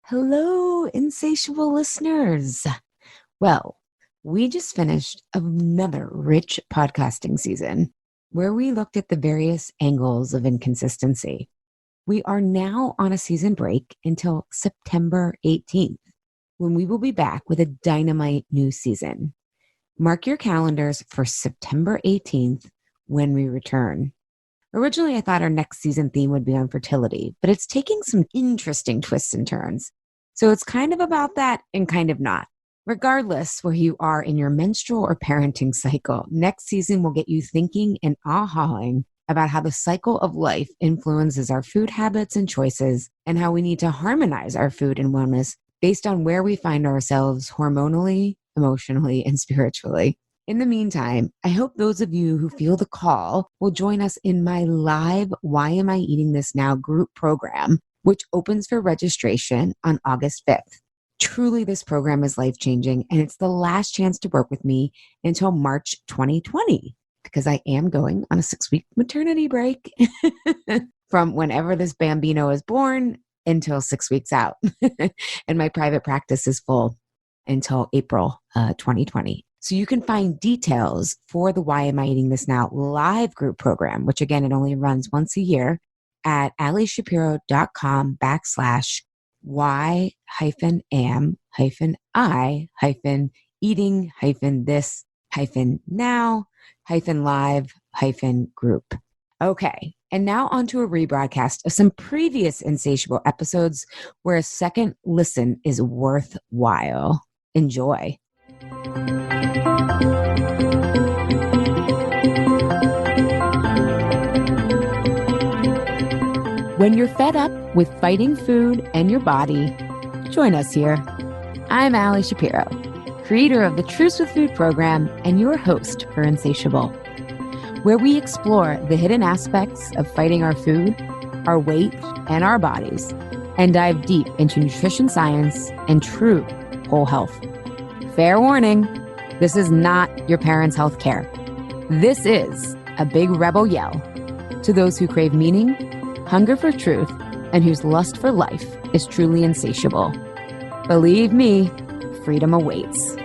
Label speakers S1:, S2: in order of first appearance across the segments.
S1: Hello, insatiable listeners. Well, we just finished another rich podcasting season where we looked at the various angles of inconsistency. We are now on a season break until September 18th, when we will be back with a dynamite new season. Mark your calendars for September 18th when we return. Originally, I thought our next season theme would be on fertility, but it's taking some interesting twists and turns. So it's kind of about that and kind of not. Regardless where you are in your menstrual or parenting cycle, next season will get you thinking and ahhing about how the cycle of life influences our food habits and choices, and how we need to harmonize our food and wellness based on where we find ourselves hormonally, emotionally, and spiritually. In the meantime, I hope those of you who feel the call will join us in my live Why Am I Eating This Now group program, which opens for registration on August 5th. Truly, this program is life-changing, and it's the last chance to work with me until March 2020, because I am going on a 6-week maternity break from whenever this bambino is born until 6 weeks out. And my private practice is full until April 2020. So you can find details for the Why Am I Eating This Now live group program, which again, it only runs once a year, at allyshapiro.com/why-am-I-eating-this-now-live-group. Okay, and now on to a rebroadcast of some previous Insatiable episodes where a second listen is worthwhile. Enjoy. When you're fed up with fighting food and your body, join us here. I'm Allie Shapiro, creator of the Truce with Food program and your host for Insatiable, where we explore the hidden aspects of fighting our food, our weight, and our bodies, and dive deep into nutrition science and true whole health. Fair warning, this is not your parents' health care. This is a big rebel yell to those who crave meaning, hunger for truth, and whose lust for life is truly insatiable. Believe me, freedom awaits.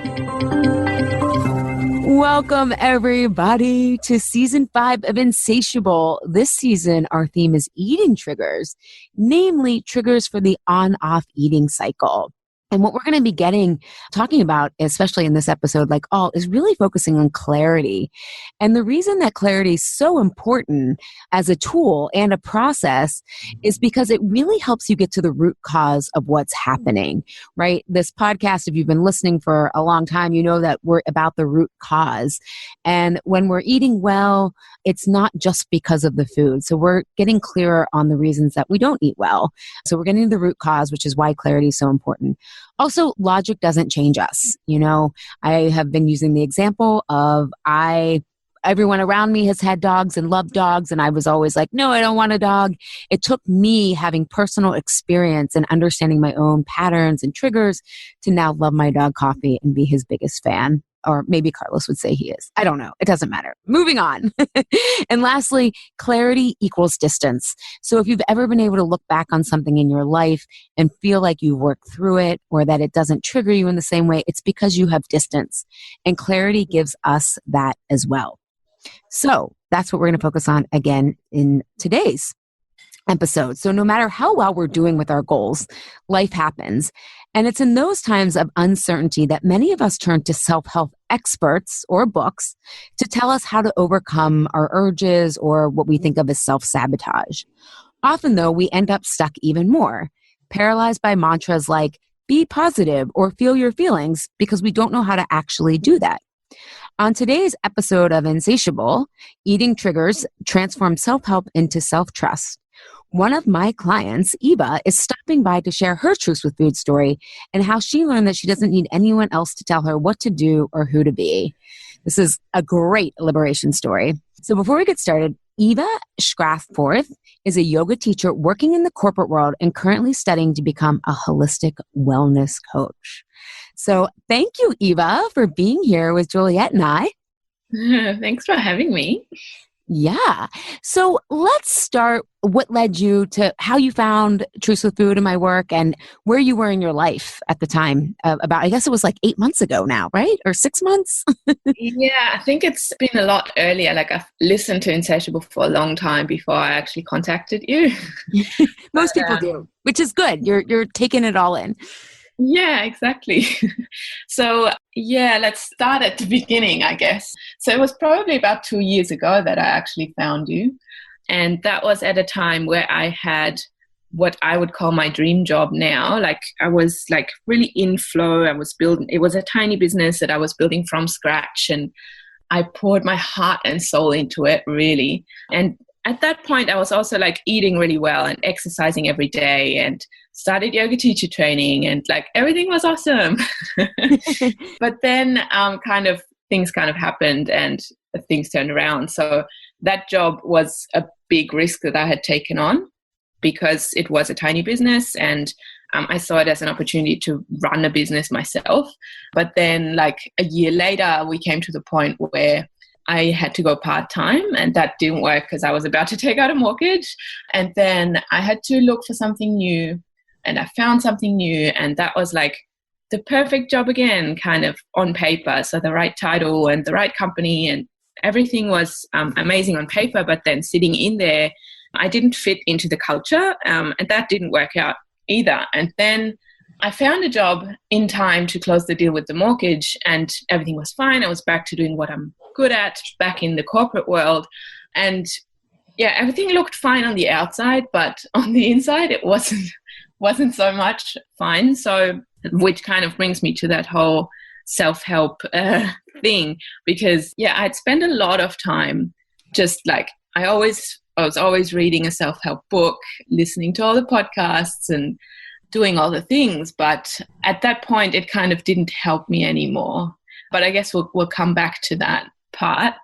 S1: Welcome, everybody, to Season 5 of Insatiable. This season, our theme is eating triggers, namely triggers for the on-off eating cycle. And what we're going to be talking about, especially in this episode, like all, is really focusing on clarity. And the reason that clarity is so important as a tool and a process is because it really helps you get to the root cause of what's happening, right? This podcast, if you've been listening for a long time, you know that we're about the root cause. And when we're eating well, it's not just because of the food. So we're getting clearer on the reasons that we don't eat well. So we're getting to the root cause, which is why clarity is so important. Also, logic doesn't change us. You know, I have been using the example of everyone around me has had dogs and loved dogs. And I was always like, no, I don't want a dog. It took me having personal experience and understanding my own patterns and triggers to now love my dog Coffee and be his biggest fan. Or maybe Carlos would say he is. I don't know. It doesn't matter. Moving on. And lastly, clarity equals distance. So if you've ever been able to look back on something in your life and feel like you worked through it or that it doesn't trigger you in the same way, it's because you have distance. And clarity gives us that as well. So that's what we're going to focus on again in today's episode. So no matter how well we're doing with our goals, life happens. And it's in those times of uncertainty that many of us turn to self-help experts or books to tell us how to overcome our urges or what we think of as self-sabotage. Often, though, we end up stuck even more, paralyzed by mantras like, be positive or feel your feelings, because we don't know how to actually do that. On today's episode of Insatiable, Eating Triggers Transform Self-Help into Self-Trust, one of my clients, Eva, is stopping by to share her Truce with Food story and how she learned that she doesn't need anyone else to tell her what to do or who to be. This is a great liberation story. So before we get started, Eva Schrathforth is a yoga teacher working in the corporate world and currently studying to become a holistic wellness coach. So thank you, Eva, for being here with Juliet and I.
S2: Thanks for having me.
S1: Yeah. So let's start what led you to how you found Truths with Food in my work and where you were in your life at the time. About, I guess it was like 8 months ago now, right? Or 6 months?
S2: Yeah, I think it's been a lot earlier. Like I've listened to Insatiable for a long time before I actually contacted you. But
S1: Most people do, which is good. You're taking it all in.
S2: yeah, exactly. So yeah, let's start at the beginning, I guess. So it was probably about 2 years ago that I actually found you. And that was at a time where I had what I would call my dream job now. Like I was like really in flow. I was building, it was a tiny business that I was building from scratch, and I poured my heart and soul into it, really. And at that point, I was also like eating really well and exercising every day and started yoga teacher training, and like everything was awesome. But then things kind of happened and things turned around. So that job was a big risk that I had taken on because it was a tiny business, and I saw it as an opportunity to run a business myself. But then like a year later, we came to the point where I had to go part-time, and that didn't work because I was about to take out a mortgage. And then I had to look for something new, and I found something new, and that was like the perfect job again, kind of on paper. So the right title and the right company, and everything was amazing on paper, but then sitting in there, I didn't fit into the culture, and that didn't work out either. And then I found a job in time to close the deal with the mortgage, and everything was fine. I was back to doing what I'm good at, back in the corporate world. And yeah, everything looked fine on the outside, but on the inside, it wasn't so much fine. So, which kind of brings me to that whole self-help thing, because yeah, I'd spent a lot of time just like, I was always reading a self-help book, listening to all the podcasts and doing all the things. But at that point, it kind of didn't help me anymore. But I guess we'll come back to that part.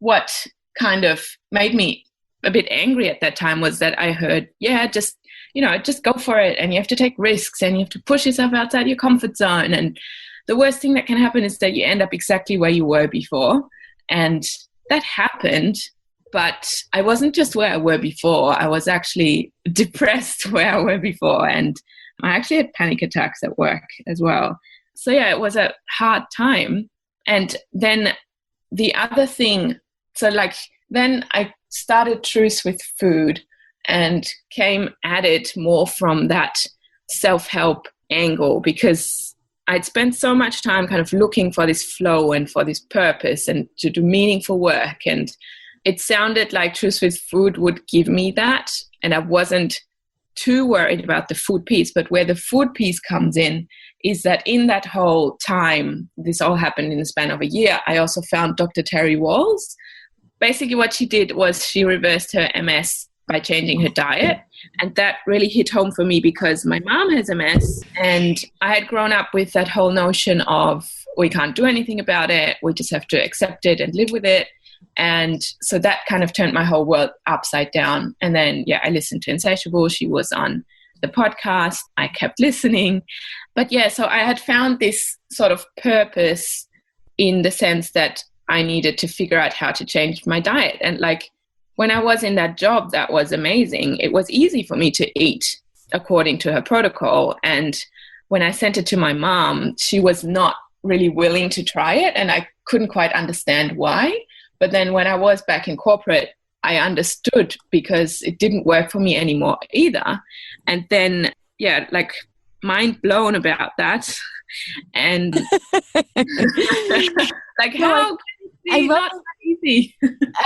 S2: What kind of made me a bit angry at that time was that I heard, yeah, just go for it. And you have to take risks and you have to push yourself outside your comfort zone. And the worst thing that can happen is that you end up exactly where you were before. And that happened. But I wasn't just where I were before. I was actually depressed where I were before. And I actually had panic attacks at work as well. So yeah, it was a hard time. And then the other thing, so like then I started Truths with Food and came at it more from that self-help angle, because I'd spent so much time kind of looking for this flow and for this purpose and to do meaningful work. And it sounded like Truths with Food would give me that. And I wasn't too worried about the food piece. But where the food piece comes in is that in that whole time, this all happened in the span of a year, I also found Dr. Terry Walls. Basically what she did was she reversed her MS by changing her diet. And that really hit home for me because my mom has MS, and I had grown up with that whole notion of we can't do anything about it. We just have to accept it and live with it. And so that kind of turned my whole world upside down. And then, yeah, I listened to Insatiable. She was on the podcast. I kept listening. But yeah, so I had found this sort of purpose in the sense that I needed to figure out how to change my diet. And like when I was in that job, that was amazing. It was easy for me to eat according to her protocol. And when I sent it to my mom, she was not really willing to try it. And I couldn't quite understand why. But then when I was back in corporate, I understood because it didn't work for me anymore either. And then, yeah, like mind blown about that. And like how
S1: I love
S2: easy.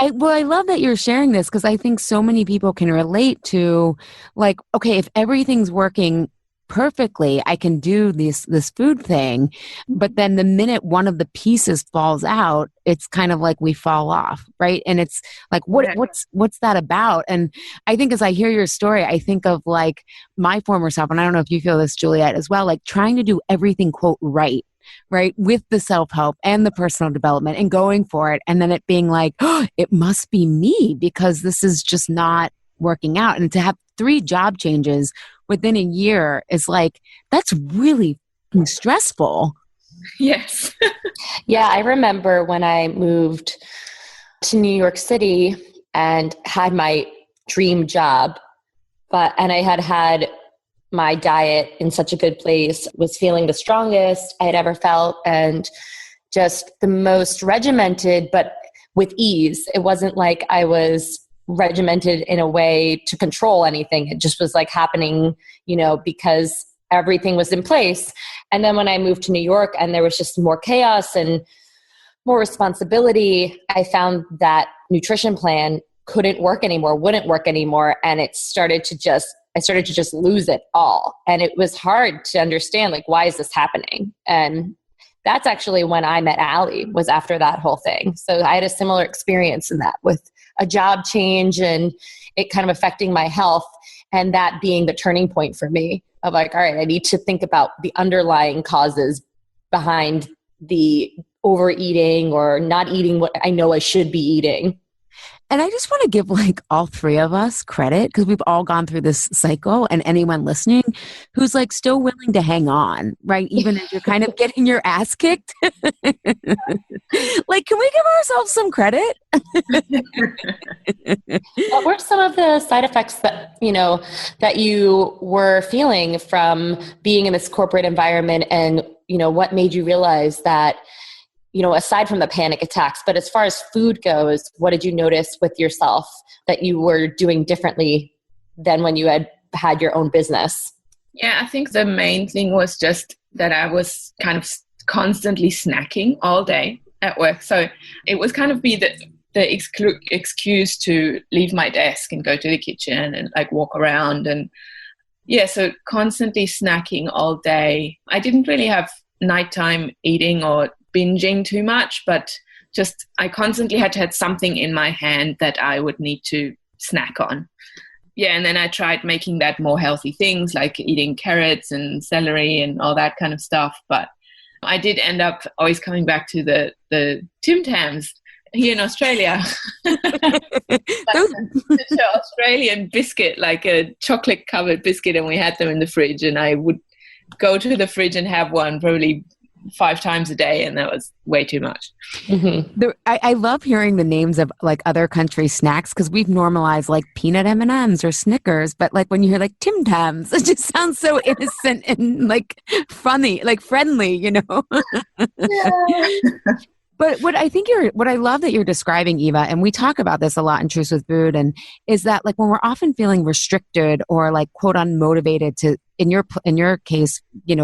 S1: I love that you're sharing this because I think so many people can relate to like, okay, if everything's working perfectly, I can do this food thing. But then the minute one of the pieces falls out, it's kind of like we fall off, right? And it's like, what's that about? And I think as I hear your story, I think of like my former self, and I don't know if you feel this, Juliet, as well, like trying to do everything, quote, right, with the self-help and the personal development and going for it. And then it being like, oh, it must be me because this is just not working out. And to have 3 job changes within a year is like, that's really stressful.
S2: Yes.
S3: Yeah, I remember when I moved to New York City, and had my dream job, and I had my diet in such a good place, was feeling the strongest I had ever felt, and just the most regimented, but with ease. It wasn't like I was regimented in a way to control anything. It just was like happening, because everything was in place. And then when I moved to New York and there was just more chaos and more responsibility, I found that nutrition plan couldn't work anymore, wouldn't work anymore. And I started to just lose it all. And it was hard to understand, like, why is this happening? And that's actually when I met Allie, was after that whole thing. So I had a similar experience in that, with a job change and it kind of affecting my health, and that being the turning point for me of like, all right, I need to think about the underlying causes behind the overeating or not eating what I know I should be eating.
S1: And I just want to give like all three of us credit, because we've all gone through this cycle, and anyone listening who's like still willing to hang on, right? Even if you're kind of getting your ass kicked. Like, can we give ourselves some credit?
S3: What were some of the side effects that you were feeling from being in this corporate environment, and, what made you realize that, aside from the panic attacks, but as far as food goes, what did you notice with yourself that you were doing differently than when you had your own business?
S2: Yeah, I think the main thing was just that I was kind of constantly snacking all day at work. So it was kind of the excuse to leave my desk and go to the kitchen and like walk around. And yeah, so constantly snacking all day. I didn't really have nighttime eating or binging too much, but just I constantly had to have something in my hand that I would need to snack on. Yeah, and then I tried making that more healthy things, like eating carrots and celery and all that kind of stuff. But I did end up always coming back to the Tim Tams here in Australia. It's an Australian biscuit, like a chocolate covered biscuit, and we had them in the fridge, and I would go to the fridge and have one probably 5 times a day, and that was way too much.
S1: Mm-hmm. I love hearing the names of like other country snacks, because we've normalized like peanut M&Ms or Snickers, but like when you hear like Tim Tams, it just sounds so innocent and like funny, like friendly, Yeah. But what I love that you're describing, Eva, and we talk about this a lot in Truths with Food, and is that like when we're often feeling restricted or like quote unmotivated to, in your case,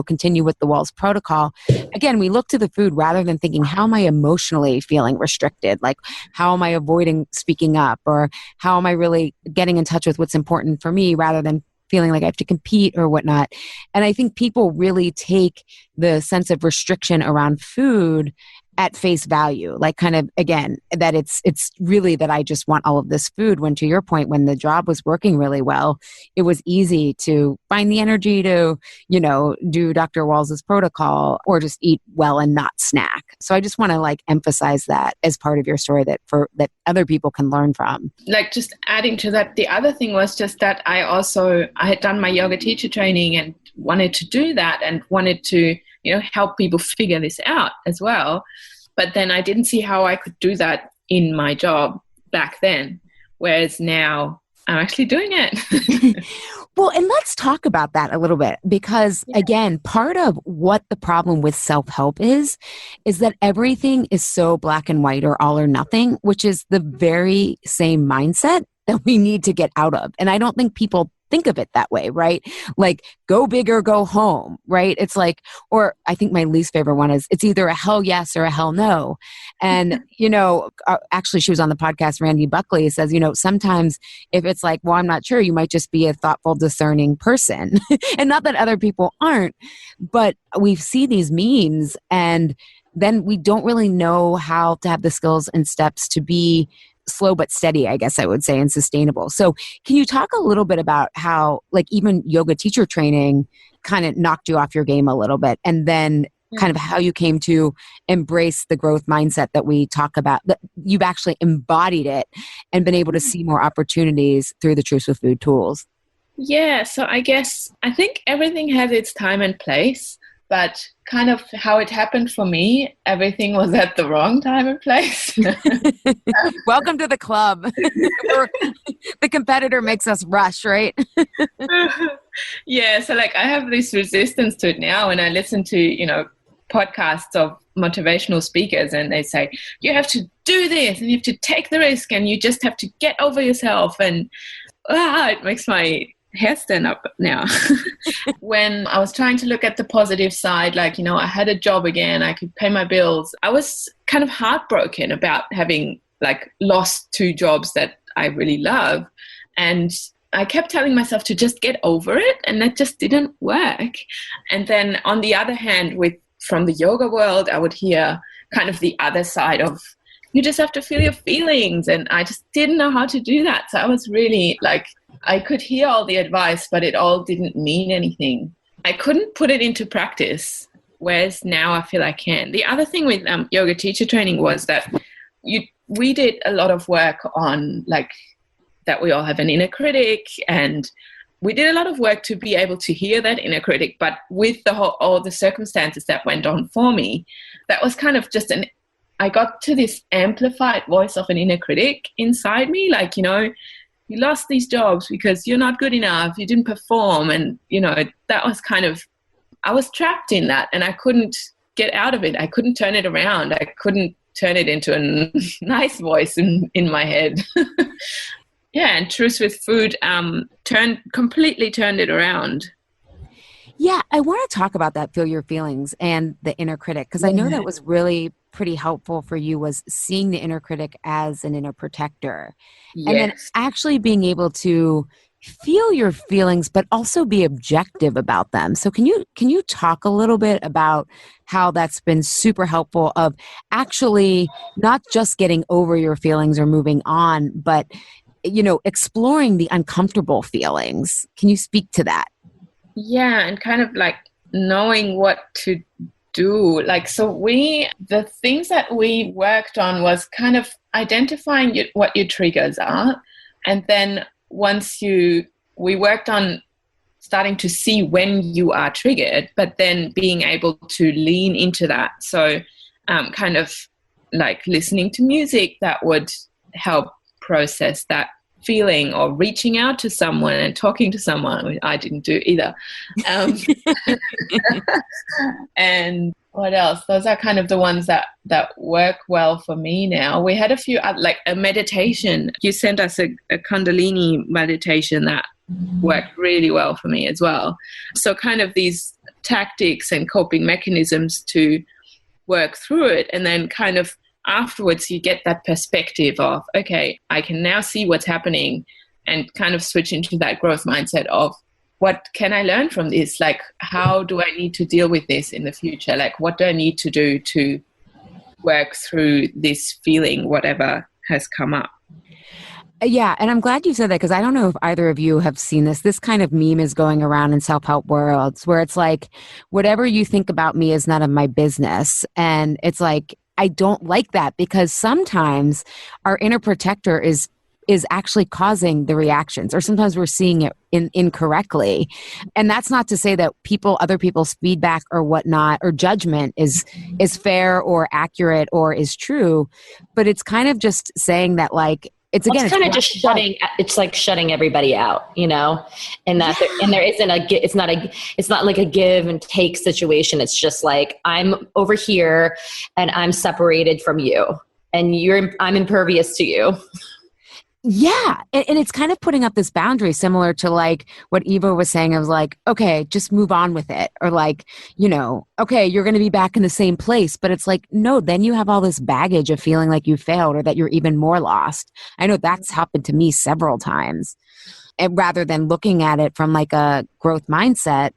S1: continue with the Walls protocol, again, we look to the food rather than thinking, how am I emotionally feeling restricted? Like, how am I avoiding speaking up, or how am I really getting in touch with what's important for me, rather than feeling like I have to compete or whatnot. And I think people really take the sense of restriction around food at face value, like kind of, again, that it's really that I just want all of this food, when to your point, when the job was working really well, it was easy to find the energy to, do Dr. Walls's protocol or just eat well and not snack. So I just want to like emphasize that as part of your story, that other people can learn from.
S2: Like, just adding to that, the other thing was just that I had done my yoga teacher training and wanted to do that and wanted to help people figure this out as well. But then I didn't see how I could do that in my job back then, whereas now I'm actually doing it.
S1: Well, and let's talk about that a little bit, because again, part of what the problem with self-help is that everything is so black and white or all or nothing, which is the very same mindset that we need to get out of. And I don't think people think of it that way, right? Like, go big or go home, right? It's like, or I think my least favorite one is, it's either a hell yes or a hell no. And, actually she was on the podcast, Randy Buckley, says, sometimes if it's like, well, I'm not sure, you might just be a thoughtful, discerning person. And not that other people aren't, but we see these memes and then we don't really know how to have the skills and steps to be slow but steady, I guess I would say, and sustainable. So can you talk a little bit about how, like, even yoga teacher training kind of knocked you off your game a little bit, and then kind of how you came to embrace the growth mindset that we talk about, that you've actually embodied it and been able to see more opportunities through the Truths with Food tools?
S2: Yeah, so I think everything has its time and place. But kind of how it happened for me, everything was at the wrong time and place.
S1: Welcome to the club. The competitor makes us rush, right?
S2: Yeah, so like I have this resistance to it now, and I listen to, podcasts of motivational speakers, and they say, you have to do this and you have to take the risk and you just have to get over yourself. And it makes my hair stand up now. When I was trying to look at the positive side, like, I had a job again, I could pay my bills. I was kind of heartbroken about having like lost 2 jobs that I really love. And I kept telling myself to just get over it, and that just didn't work. And then on the other hand, from the yoga world, I would hear kind of the other side of, you just have to feel your feelings. And I just didn't know how to do that. So I was really like, I could hear all the advice, but it all didn't mean anything. I couldn't put it into practice, whereas now I feel I can. The other thing with yoga teacher training was that we did a lot of work on like that we all have an inner critic, and we did a lot of work to be able to hear that inner critic. But with all the circumstances that went on for me, that was kind of just I got to this amplified voice of an inner critic inside me. Like, you lost these jobs because you're not good enough, you didn't perform. And, that was kind of, I was trapped in that, and I couldn't get out of it. I couldn't turn it around. I couldn't turn it into a nice voice in my head. Yeah, and Truth with Food completely turned it around.
S1: Yeah, I want to talk about that, feel your feelings and the inner critic, because I know that was really pretty helpful for you, was seeing the inner critic as an inner protector. Yes. And then actually being able to feel your feelings, but also be objective about them. So can you talk a little bit about how that's been super helpful of actually not just getting over your feelings or moving on, but exploring the uncomfortable feelings. Can you speak to that?
S2: Yeah, and kind of like knowing what to do. Like, so the things that we worked on was kind of identifying what your triggers are. And then we worked on starting to see when you are triggered, but then being able to lean into that. So kind of like listening to music that would help process that feeling, or reaching out to someone and talking to someone, which I didn't do either. And what else? Those are kind of the ones that work well for me now. We had a few, like a meditation. You sent us a Kundalini meditation that worked really well for me as well. So kind of these tactics and coping mechanisms to work through it, and then kind of afterwards you get that perspective of, okay, I can now see what's happening, and kind of switch into that growth mindset of, what can I learn from this? Like, how do I need to deal with this in the future? Like, what do I need to do to work through this feeling, whatever has come up?
S1: Yeah, and I'm glad you said that, because I don't know if either of you have seen this. This kind of meme is going around in self-help worlds where it's like, whatever you think about me is none of my business. And it's like, I don't like that, because sometimes our inner protector is actually causing the reactions, or sometimes we're seeing it incorrectly. And that's not to say that other people's feedback or whatnot or judgment is fair or accurate or is true, but it's kind of just saying that, like, it's like shutting everybody out, and that there isn't it's not like a give and take situation. It's just like, I'm over here and I'm separated from you, and I'm impervious to you. Yeah. And it's kind of putting up this boundary similar to like what Eva was saying. I was like, okay, just move on with it. Or like, okay, you're going to be back in the same place. But it's like, no, then you have all this baggage of feeling like you failed, or that you're even more lost. I know that's happened to me several times. And rather than looking at it from like a growth mindset,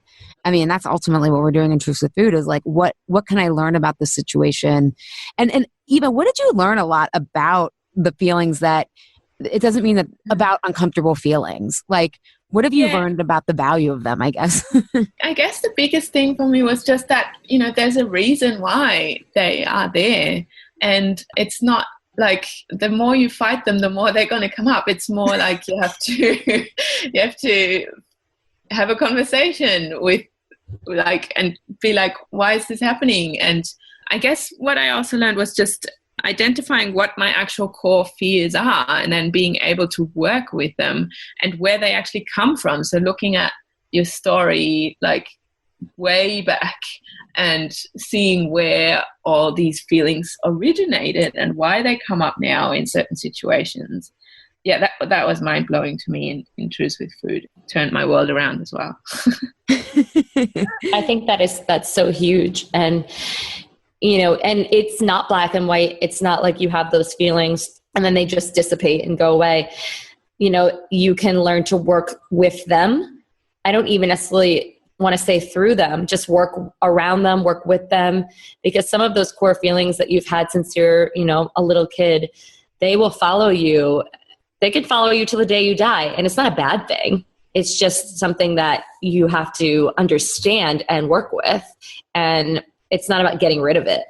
S1: I mean, that's ultimately what we're doing in Truth with Food, is like, what can I learn about the situation? And Eva, what did you learn a lot about the feelings that, it doesn't mean that about uncomfortable feelings. Like, what have you learned about the value of them, I guess?
S2: I guess the biggest thing for me was just that, there's a reason why they are there. And it's not like the more you fight them, the more they're going to come up. It's more like you have to have a conversation with like, and be like, why is this happening? And I guess what I also learned was just identifying what my actual core fears are and then being able to work with them and where they actually come from. So looking at your story like way back and seeing where all these feelings originated and why they come up now in certain situations. Yeah, that was mind blowing to me in Truth with Food. Turned my world around as well.
S3: I think that's so huge. And, and it's not black and white. It's not like you have those feelings and then they just dissipate and go away. You can learn to work with them. I don't even necessarily want to say through them, just work around them, work with them, because some of those core feelings that you've had since you're, a little kid, they will follow you. They could follow you till the day you die. And it's not a bad thing. It's just something that you have to understand and work with. And it's not about getting rid of it.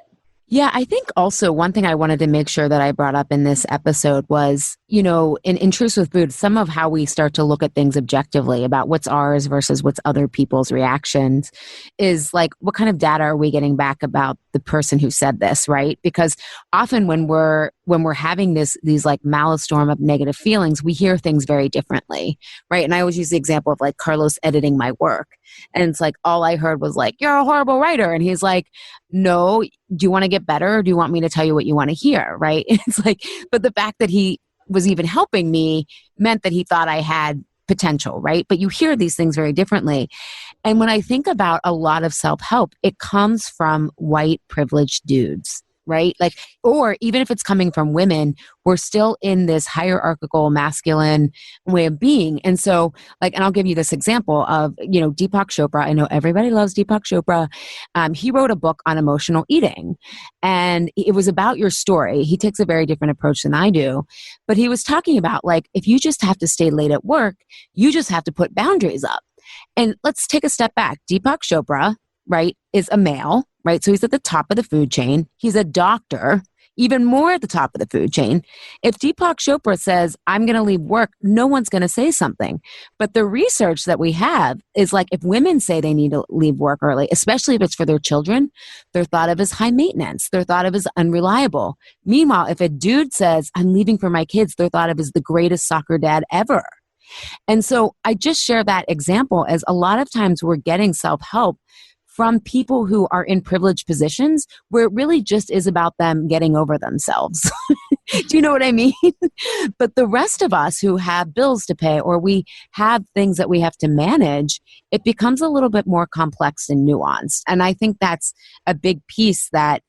S1: Yeah, I think also one thing I wanted to make sure that I brought up in this episode was, in Truth with Food, some of how we start to look at things objectively about what's ours versus what's other people's reactions is like, what kind of data are we getting back about the person who said this, right? Because often when we're having these like maelstrom of negative feelings, we hear things very differently, right? And I always use the example of like Carlos editing my work. And it's like, all I heard was like, you're a horrible writer. And he's like, no, do you want to get better? Or do you want me to tell you what you want to hear? Right. It's like, but the fact that he was even helping me meant that he thought I had potential, right? But you hear these things very differently. And when I think about a lot of self-help, it comes from white privileged dudes, right? Like, or even if it's coming from women, we're still in this hierarchical masculine way of being. And so like, and I'll give you this example of, Deepak Chopra. I know everybody loves Deepak Chopra. He wrote a book on emotional eating and it was about your story. He takes a very different approach than I do, but he was talking about like, if you just have to stay late at work, you just have to put boundaries up. And let's take a step back. Deepak Chopra, right, is a male, right? So he's at the top of the food chain. He's a doctor, even more at the top of the food chain. If Deepak Chopra says, I'm going to leave work, no one's going to say something. But the research that we have is like, if women say they need to leave work early, especially if it's for their children, they're thought of as high maintenance. They're thought of as unreliable. Meanwhile, if a dude says, I'm leaving for my kids, they're thought of as the greatest soccer dad ever. And so I just share that example as a lot of times we're getting self-help from people who are in privileged positions where it really just is about them getting over themselves. Do you know what I mean? But the rest of us who have bills to pay or we have things that we have to manage, it becomes a little bit more complex and nuanced. And I think that's a big piece that,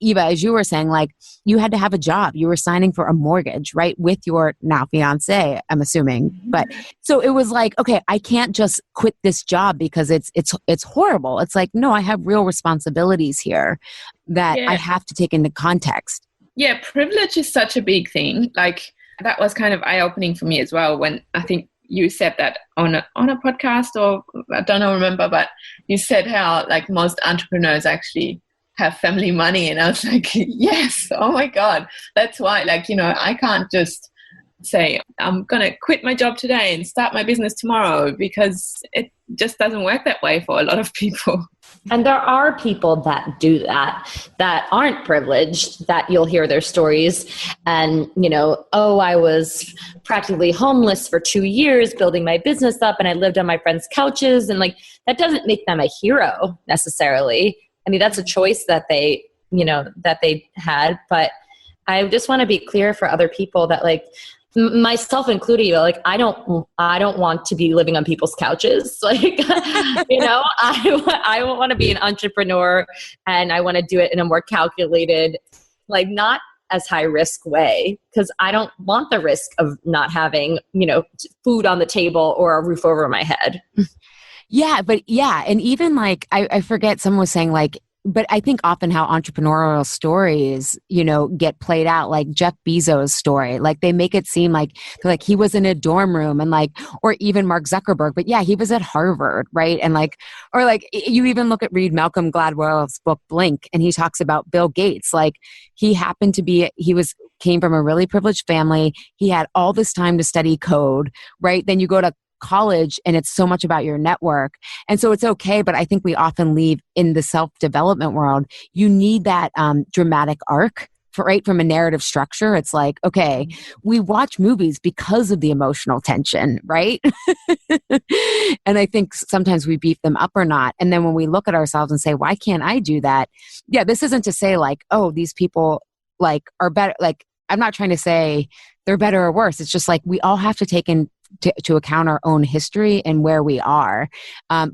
S1: Eva, as you were saying, like you had to have a job, you were signing for a mortgage, right? With your now fiance, I'm assuming. But so it was like, okay, I can't just quit this job because it's horrible. It's like, no, I have real responsibilities here that I have to take into context.
S2: Yeah. Privilege is such a big thing. Like that was kind of eye-opening for me as well when I think you said that on a podcast or I don't remember, but you said how like most entrepreneurs actually have family money. And I was like, yes, oh my God. That's why, like, I can't just say, I'm going to quit my job today and start my business tomorrow because it just doesn't work that way for a lot of people.
S3: And there are people that do that aren't privileged, that you'll hear their stories and, I was practically homeless for 2 years building my business up and I lived on my friends' couches. And like, that doesn't make them a hero necessarily. I mean, that's a choice that they had, but I just want to be clear for other people that like myself included, like, I don't want to be living on people's couches. Like, I want to be an entrepreneur and I want to do it in a more calculated, like not as high risk way, because I don't want the risk of not having, food on the table or a roof over my head.
S1: Yeah, but yeah. And even like, I forget, someone was saying like, but I think often how entrepreneurial stories, get played out, like Jeff Bezos' story, like they make it seem like he was in a dorm room and like, or even Mark Zuckerberg, but yeah, he was at Harvard, right? And like, or like you even read Malcolm Gladwell's book, Blink, and he talks about Bill Gates. Like he happened to be, came from a really privileged family. He had all this time to study code, right? Then you go to college and it's so much about your network. And so it's okay. But I think we often leave in the self-development world, you need that dramatic arc. Right, from a narrative structure, it's like, okay, we watch movies because of the emotional tension, right? And I think sometimes we beef them up or not. And then when we look at ourselves and say, why can't I do that? Yeah, this isn't to say like, oh, these people like are better. Like, I'm not trying to say they're better or worse. It's just like we all have to take into account our own history and where we are. And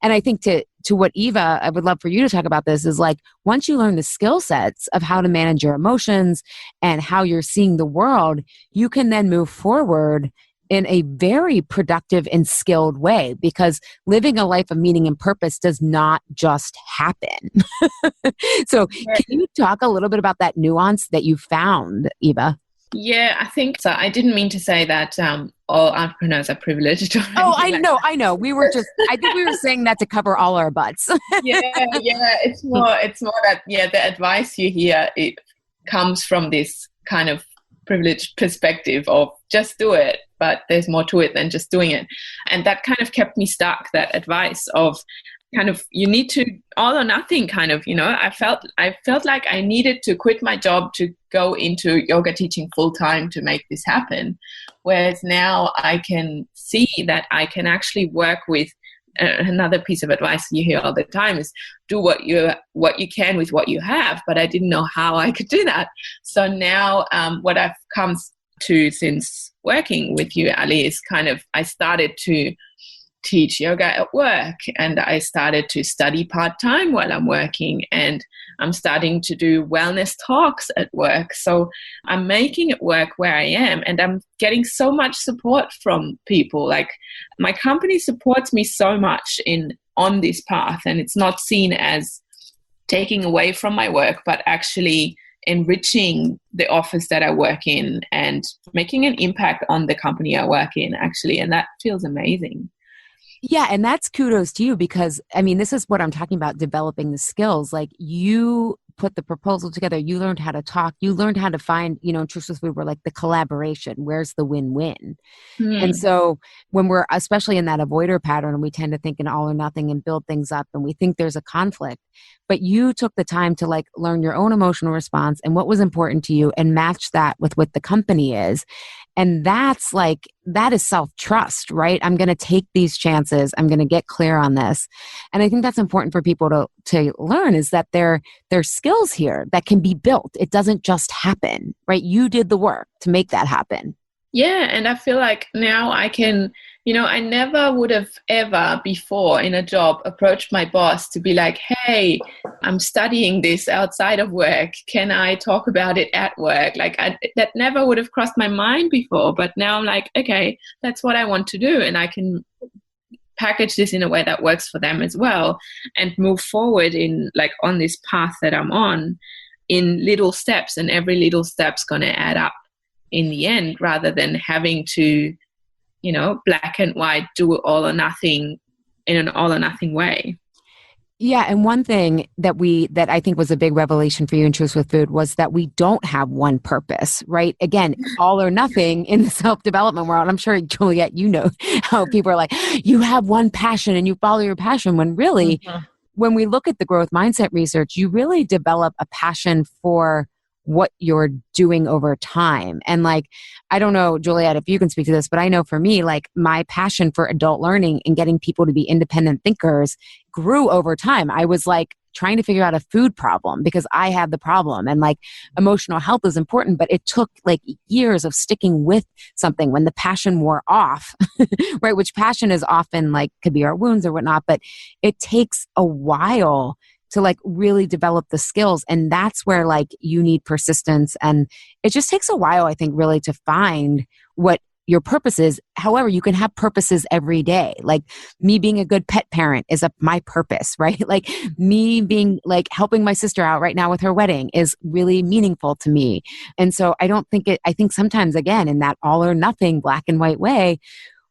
S1: I think to what Eva, I would love for you to talk about this is like, once you learn the skill sets of how to manage your emotions and how you're seeing the world, you can then move forward in a very productive and skilled way, because living a life of meaning and purpose does not just happen. So can you talk a little bit about that nuance that you found, Eva?
S2: Yeah, I think so. I didn't mean to say that all entrepreneurs are privileged.
S1: Oh, I know. I think we were saying that to cover all our butts.
S2: Yeah. It's more that, the advice you hear, it comes from this kind of privileged perspective of just do it, but there's more to it than just doing it. And that kind of kept me stuck, that advice of kind of, you need to all or nothing kind of, I felt like I needed to quit my job to go into yoga teaching full time to make this happen. Whereas now I can see that I can actually work with another piece of advice you hear all the time is do what you can with what you have. But I didn't know how I could do that. So now what I've come to since working with you, Ali, is kind of, I started to teach yoga at work, and I started to study part-time while I'm working, and I'm starting to do wellness talks at work. So I'm making it work where I am, and I'm getting so much support from people. Like, my company supports me so much on this path, and it's not seen as taking away from my work, but actually enriching the office that I work in and making an impact on the company I work in, actually. And that feels amazing.
S1: Yeah. And that's kudos to you, because I mean, this is what I'm talking about, developing the skills. Like, you put the proposal together, you learned how to talk, you learned how to find, in Truth with Food, we're like the collaboration, where's the win-win? And so when we're, especially in that avoider pattern, we tend to think in all or nothing and build things up, and we think there's a conflict. But you took the time to like learn your own emotional response and what was important to you and match that with what the company is. And that is self-trust, right? I'm going to take these chances. I'm going to get clear on this. And I think that's important for people to learn, is that there are skills here that can be built. It doesn't just happen, right? You did the work to make that happen.
S2: Yeah. And I feel like now I can, I never would have ever before in a job approached my boss to be like, hey, I'm studying this outside of work. Can I talk about it at work? Like, that never would have crossed my mind before. But now I'm like, okay, that's what I want to do. And I can package this in a way that works for them as well, and move forward in like on this path that I'm on in little steps, and every little step's going to add up in the end, rather than having to, black and white, do all or nothing in an all or nothing way.
S1: Yeah. And one thing that I think was a big revelation for you in Truth with Food was that we don't have one purpose, right? Again, all or nothing in the self-development world. I'm sure, Juliet, how people are like, you have one passion and you follow your passion, when really, when we look at the growth mindset research, you really develop a passion for what you're doing over time. And like, I don't know, Juliet, if you can speak to this, but I know for me, like, my passion for adult learning and getting people to be independent thinkers grew over time. I was like trying to figure out a food problem because I had the problem, and like emotional health is important, but it took like years of sticking with something when the passion wore off, right? Which passion is often like, could be our wounds or whatnot, but it takes a while to like really develop the skills. And that's where like you need persistence. And it just takes a while, I think, really to find what your purpose is. However, you can have purposes every day. Like, me being a good pet parent is my purpose, right? Like, me being like helping my sister out right now with her wedding is really meaningful to me. And so I think sometimes, again, in that all or nothing black and white way,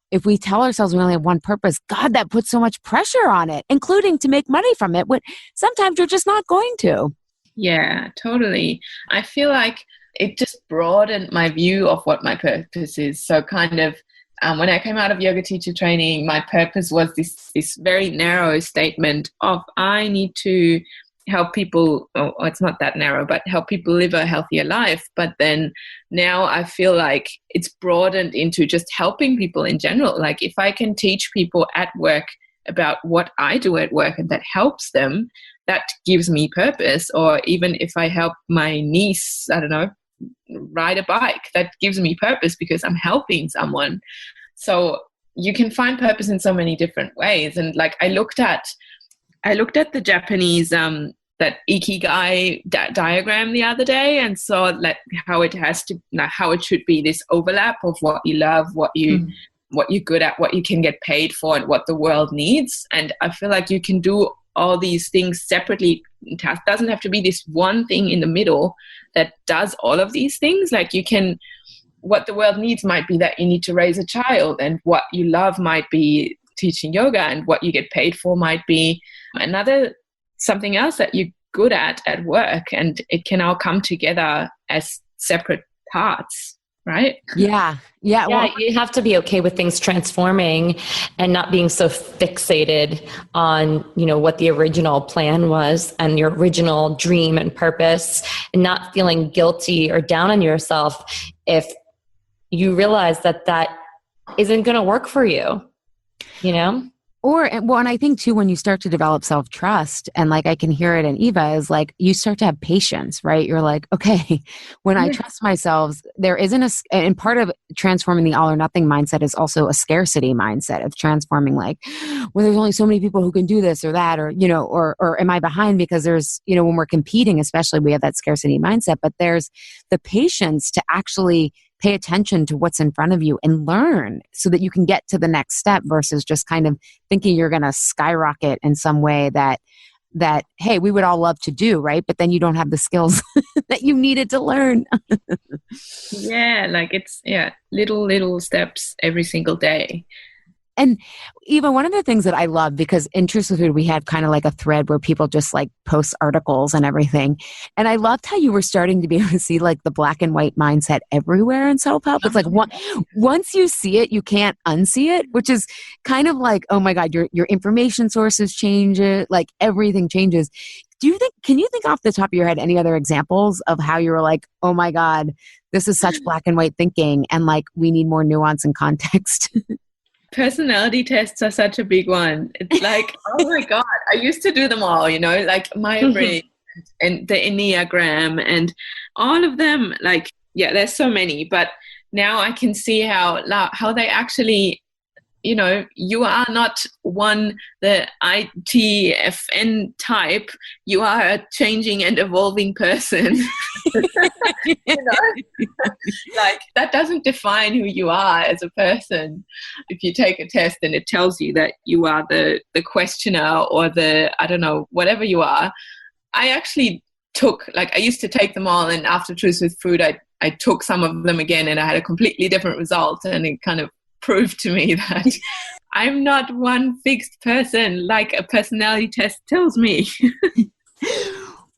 S1: if we tell ourselves we only have one purpose, God, that puts so much pressure on it, including to make money from it, but sometimes you're just not going to.
S2: Yeah, totally. I feel like it just broadened my view of what my purpose is. So kind of, when I came out of yoga teacher training, my purpose was this very narrow statement of I need to help people. Oh, it's not that narrow, but help people live a healthier life. But then now I feel like it's broadened into just helping people in general. Like if I can teach people at work about what I do at work and that helps them, that gives me purpose. Or even if I help my niece, I don't know, ride a bike, that gives me purpose because I'm helping someone. So you can find purpose in so many different ways. And like I looked at the Japanese that ikigai diagram the other day and saw like how it should be this overlap of what you love, what you're good at, what you can get paid for, and what the world needs. And I feel like you can do all these things separately. It doesn't have to be this one thing in the middle that does all of these things. Like you can, what the world needs might be that you need to raise a child, and what you love might be teaching yoga, and what you get paid for might be something else that you're good at work. And it can all come together as separate parts. Right?
S1: Yeah.
S3: Well, you have to be okay with things transforming and not being so fixated on, what the original plan was and your original dream and purpose, and not feeling guilty or down on yourself if you realize that isn't going to work for you,
S1: And I think too, when you start to develop self-trust, and like I can hear it in Eva, is like you start to have patience, right? You're like, okay, when I trust myself, there isn't and part of transforming the all or nothing mindset is also a scarcity mindset of transforming like, well, there's only so many people who can do this or that, or, or am I behind because there's, when we're competing, especially we have that scarcity mindset, but there's the patience to actually pay attention to what's in front of you and learn so that you can get to the next step versus just kind of thinking you're going to skyrocket in some way that, hey, we would all love to do, right? But then you don't have the skills that you needed to learn.
S2: Yeah, like it's, little steps every single day.
S1: And Eva, one of the things that I love, because in Truth with Food, we had kind of like a thread where people just like post articles and everything. And I loved how you were starting to be able to see like the black and white mindset everywhere in self-help. It's like once you see it, you can't unsee it, which is kind of like, oh my God, your information sources change it, like everything changes. Can you think off the top of your head any other examples of how you were like, oh my God, this is such black and white thinking and like we need more nuance and context?
S2: Personality tests are such a big one. It's like, oh my God, I used to do them all, like Myers-Briggs and the Enneagram and all of them. Like, there's so many, but now I can see how they actually, you are not the ITFN type. You are a changing and evolving person. Like that doesn't define who you are as a person. If you take a test and it tells you that you are the questioner or I don't know, whatever you are. I actually I used to take them all, and after Truth with Food, I took some of them again and I had a completely different result, and it kind of proved to me that I'm not one fixed person like a personality test tells me.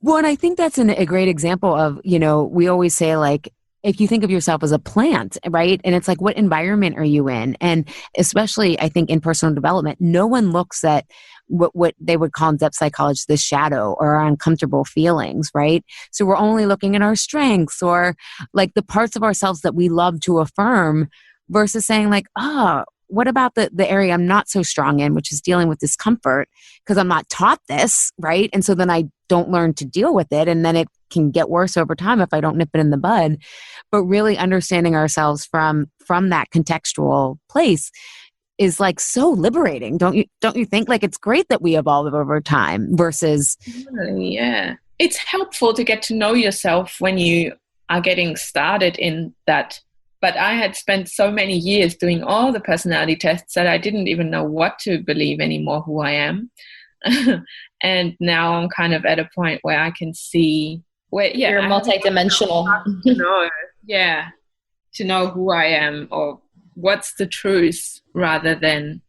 S1: Well, and I think that's a great example of, we always say like, if you think of yourself as a plant, right? And it's like, what environment are you in? And especially, I think in personal development, no one looks at what they would call in depth psychology the shadow or our uncomfortable feelings, right? So we're only looking at our strengths or like the parts of ourselves that we love to affirm versus saying like, what about the area I'm not so strong in, which is dealing with discomfort because I'm not taught this, right? And so then I don't learn to deal with it. And then it can get worse over time if I don't nip it in the bud. But really understanding ourselves from that contextual place is like so liberating. Don't you think? Like it's great that we evolve over time versus.
S2: Yeah. It's helpful to get to know yourself when you are getting started in that. But I had spent so many years doing all the personality tests that I didn't even know what to believe anymore, who I am. And now I'm kind of at a point where I can see where,
S3: you're multidimensional.
S2: To know who I am or what's the truth rather than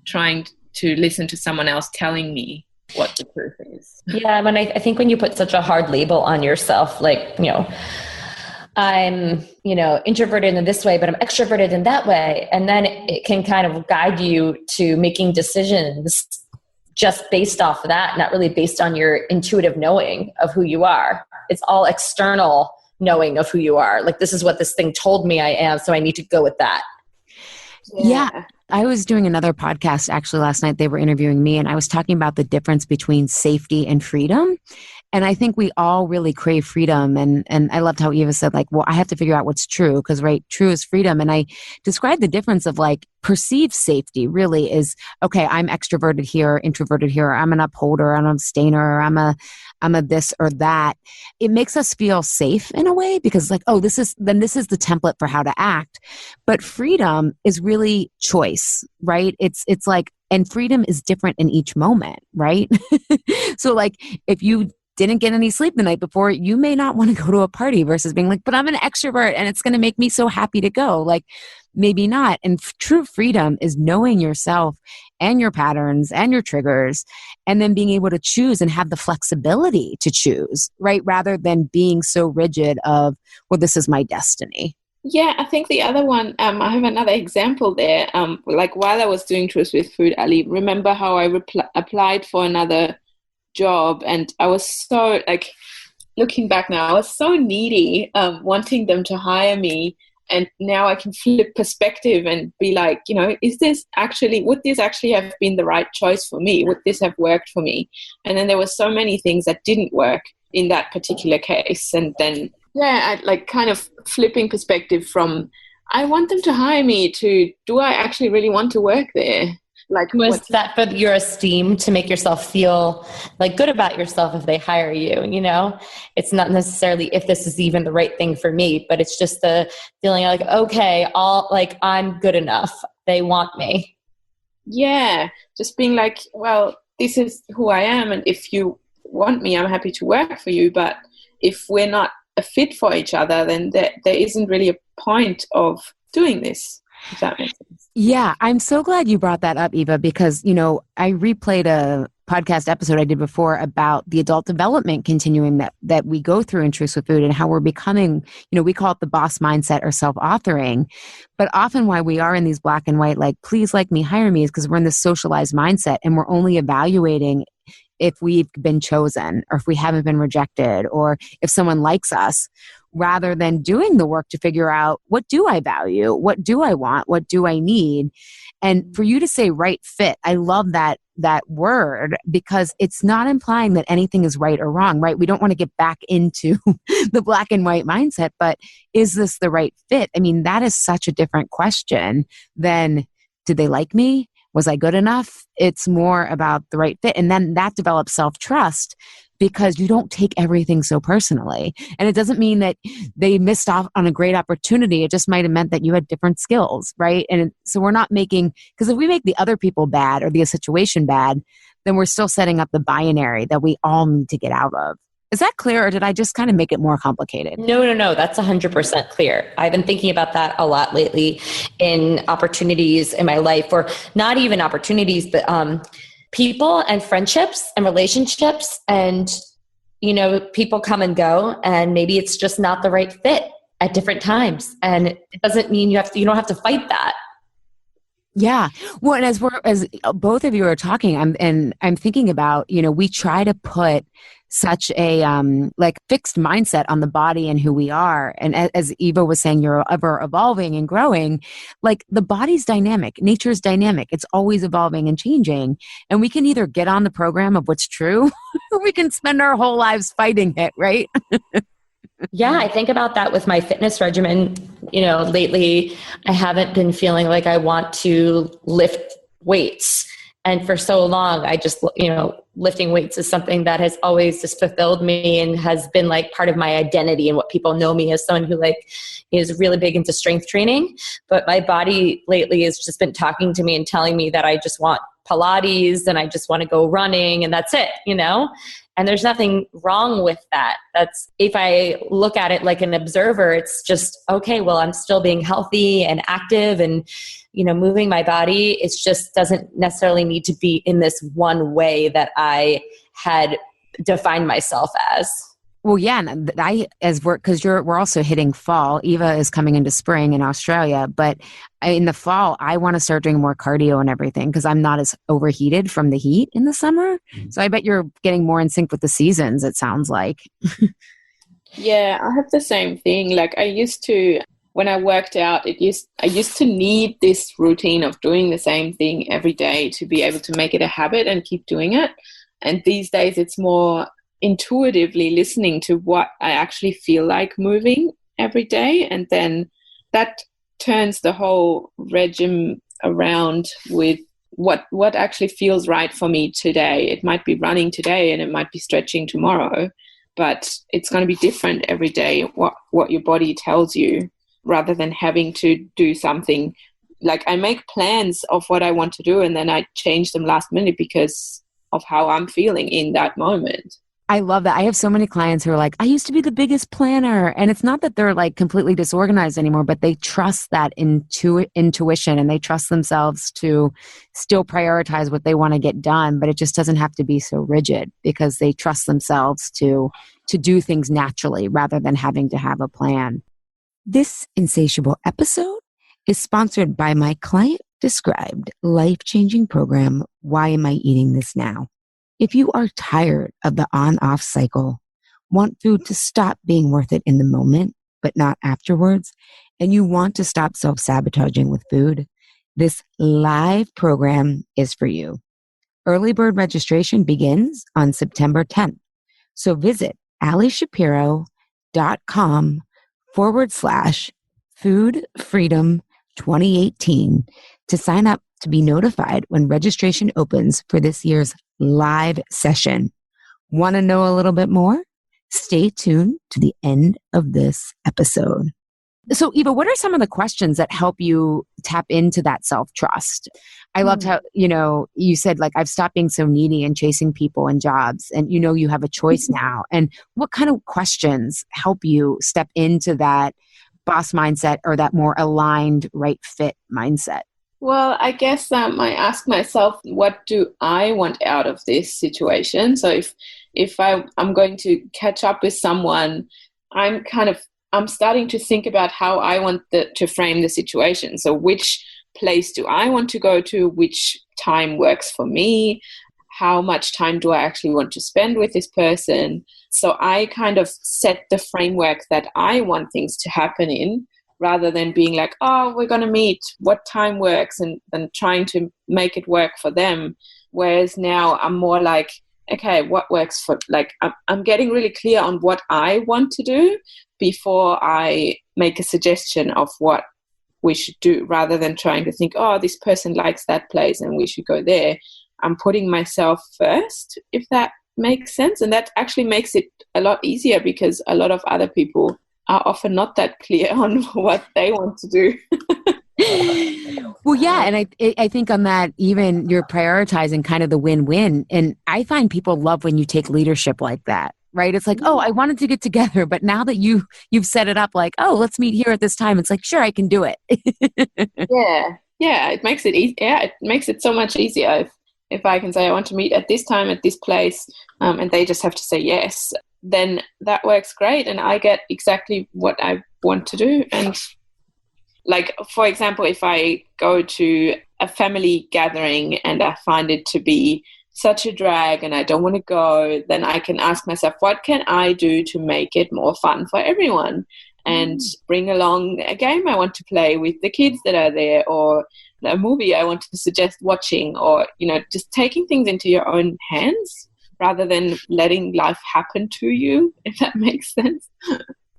S2: trying to listen to someone else telling me what the truth is.
S3: Yeah, I think when you put such a hard label on yourself, like, I'm, introverted in this way, but I'm extroverted in that way. And then it can kind of guide you to making decisions just based off of that, not really based on your intuitive knowing of who you are. It's all external knowing of who you are. Like, this is what this thing told me I am, so I need to go with that.
S1: Yeah. I was doing another podcast actually last night. They were interviewing me, and I was talking about the difference between safety and freedom. And I think we all really crave freedom. And I loved how Eva said, like, well, I have to figure out what's true, because, right, true is freedom. And I described the difference of, like, perceived safety really is, okay, I'm extroverted here, introverted here. I'm an upholder, I'm an abstainer, I'm a this or that. It makes us feel safe in a way, because, like, oh, this is the template for how to act. But freedom is really choice, right? It's like, and freedom is different in each moment, right? So, like, if you didn't get any sleep the night before, you may not want to go to a party, versus being like, but I'm an extrovert and it's going to make me so happy to go. Like, maybe not. And true freedom is knowing yourself and your patterns and your triggers, and then being able to choose and have the flexibility to choose, right? Rather than being so rigid of, well, this is my destiny.
S2: Yeah, I think the other one, I have another example there. Like, while I was doing Truth with Food, Ali, remember how I applied for another job, and I was so, like, looking back now, I was so needy, wanting them to hire me. And now I can flip perspective and be like, would this actually have been the right choice for me? Would this have worked for me? And then there were so many things that didn't work in that particular case. And then, I like kind of flipping perspective from, I want them to hire me, to, do I actually really want to work there? Like,
S3: was that for your esteem, to make yourself feel like good about yourself if they hire you? It's not necessarily if this is even the right thing for me, but it's just the feeling like, okay, I'm good enough. They want me.
S2: Yeah. Just being like, well, this is who I am. And if you want me, I'm happy to work for you. But if we're not a fit for each other, then there isn't really a point of doing this, if that makes sense.
S1: Yeah, I'm so glad you brought that up, Eva, because, I replayed a podcast episode I did before about the adult development continuum that we go through in Truth with Food, and how we're becoming, we call it the boss mindset or self-authoring. But often why we are in these black and white, like, please like me, hire me, is because we're in this socialized mindset, and we're only evaluating if we've been chosen, or if we haven't been rejected, or if someone likes us, rather than doing the work to figure out, what do I value? What do I want? What do I need? And for you to say right fit, I love that word, because it's not implying that anything is right or wrong, right? We don't want to get back into the black and white mindset, but is this the right fit? I mean, that is such a different question than, did they like me? Was I good enough? It's more about the right fit. And then that develops self-trust, because you don't take everything so personally. And it doesn't mean that they missed off on a great opportunity. It just might have meant that you had different skills, right? And so we're not making, because if we make the other people bad or the situation bad, then we're still setting up the binary that we all need to get out of. Is that clear, or did I just kind of make it more complicated?
S3: No. That's 100% clear. I've been thinking about that a lot lately in opportunities in my life, or not even opportunities, but people and friendships and relationships. And, people come and go, and maybe it's just not the right fit at different times. And it doesn't mean you don't have to fight that.
S1: Yeah. Well, and as both of you are talking, I'm thinking about, we try to put such a fixed mindset on the body and who we are. And as Eva was saying, you're ever evolving and growing. Like, the body's dynamic, nature's dynamic. It's always evolving and changing. And we can either get on the program of what's true, or we can spend our whole lives fighting it, right?
S3: Yeah, I think about that with my fitness regimen. Lately, I haven't been feeling like I want to lift weights. And for so long, I just, lifting weights is something that has always just fulfilled me, and has been like part of my identity, and what people know me as someone who is really big into strength training. But my body lately has just been talking to me and telling me that I just want Pilates, and I just want to go running, and that's it, And there's nothing wrong with that. That's, if I look at it like an observer, it's just, okay, well, I'm still being healthy and active and, moving my body. It just doesn't necessarily need to be in this one way that I had defined myself as.
S1: Well, yeah, and because we're also hitting fall. Eva is coming into spring in Australia, but in the fall, I want to start doing more cardio and everything because I'm not as overheated from the heat in the summer. So I bet you're getting more in sync with the seasons, it sounds like.
S2: Yeah, I have the same thing. Like I used to, when I worked out, I used to need this routine of doing the same thing every day to be able to make it a habit and keep doing it. And these days it's more intuitively listening to what I actually feel like moving every day. And then that turns the whole regime around with what actually feels right for me today. It might be running today and it might be stretching tomorrow, but it's going to be different every day, what your body tells you, rather than having to do something. Like I make plans of what I want to do and then I change them last minute because of how I'm feeling in that moment.
S1: I love that. I have so many clients who are like, I used to be the biggest planner. And it's not that they're like completely disorganized anymore, but they trust that intuition and they trust themselves to still prioritize what they want to get done. But it just doesn't have to be so rigid because they trust themselves to do things naturally rather than having to have a plan. This insatiable episode is sponsored by my client described life-changing program, Why Am I Eating This Now? If you are tired of the on-off cycle, want food to stop being worth it in the moment, but not afterwards, and you want to stop self-sabotaging with food, this live program is for you. Early bird registration begins on September 10th. So visit alishapiro.com/Food Freedom 2018 to sign up to be notified when registration opens for this year's live session. Want to know a little bit more? Stay tuned to the end of this episode. So, Eva, what are some of the questions that help you tap into that self-trust? I loved how, you said, like, I've stopped being so needy and chasing people and jobs, and you have a choice now. And what kind of questions help you step into that boss mindset or that more aligned, right fit mindset?
S2: Well, I guess I ask myself, what do I want out of this situation? So if I'm going to catch up with someone, I'm starting to think about how I want to frame the situation. So which place do I want to go to? Which time works for me? How much time do I actually want to spend with this person? So I kind of set the framework that I want things to happen in, rather than being like, oh, we're going to meet, what time works, and trying to make it work for them. Whereas now I'm more like, okay, what works for, like, I'm getting really clear on what I want to do before I make a suggestion of what we should do, rather than trying to think, oh, this person likes that place and we should go there. I'm putting myself first, if that makes sense. And that actually makes it a lot easier because a lot of other people are often not that clear on what they want to do.
S1: Well, yeah. And I think on that, even you're prioritizing kind of the win-win. And I find people love when you take leadership like that, right? It's like, oh, I wanted to get together, but now that you've set it up like, oh, let's meet here at this time. It's like, sure, I can do it.
S2: Yeah. It makes it easy. Yeah. It makes it so much easier if I can say I want to meet at this time at this place, and they just have to say yes. Then that works great and I get exactly what I want to do. And like, for example, if I go to a family gathering and I find it to be such a drag and I don't want to go, then I can ask myself, what can I do to make it more fun for everyone? And bring along a game I want to play with the kids that are there, or a movie I want to suggest watching, or, just taking things into your own hands rather than letting life happen to you, if that makes sense.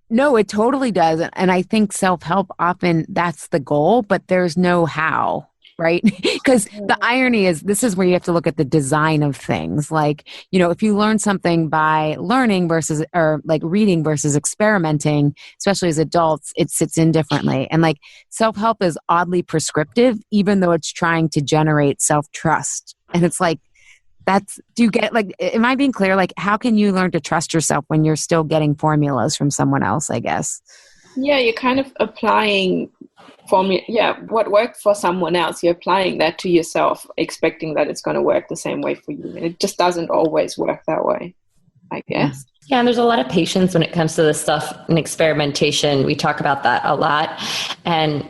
S1: No, it totally does. And I think self-help, often that's the goal, but there's no how, right? Because the irony is, this is where you have to look at the design of things. Like, if you learn something by learning versus, or like reading versus experimenting, especially as adults, it sits in differently. And like self-help is oddly prescriptive, even though it's trying to generate self-trust. And it's like, do you get, like, am I being clear? Like, how can you learn to trust yourself when you're still getting formulas from someone else, I guess?
S2: Yeah, you're kind of applying formula. Yeah, what worked for someone else, you're applying that to yourself, expecting that it's going to work the same way for you. And it just doesn't always work that way. I guess.
S3: Yeah, and there's a lot of patience when it comes to this stuff and experimentation. We talk about that a lot. And,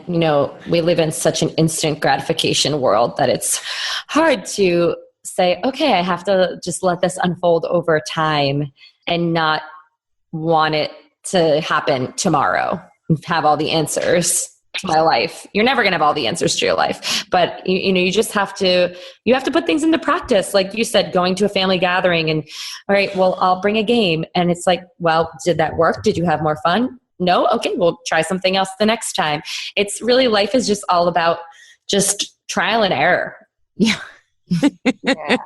S3: we live in such an instant gratification world that it's hard to say, okay, I have to just let this unfold over time and not want it to happen tomorrow and have all the answers to my life. You're never going to have all the answers to your life, but you just have to put things into practice. Like you said, going to a family gathering and, all right, well, I'll bring a game. And it's like, well, did that work? Did you have more fun? No? Okay, we'll try something else the next time. It's really, life is just all about just trial and error.
S1: Yeah.
S3: Yeah.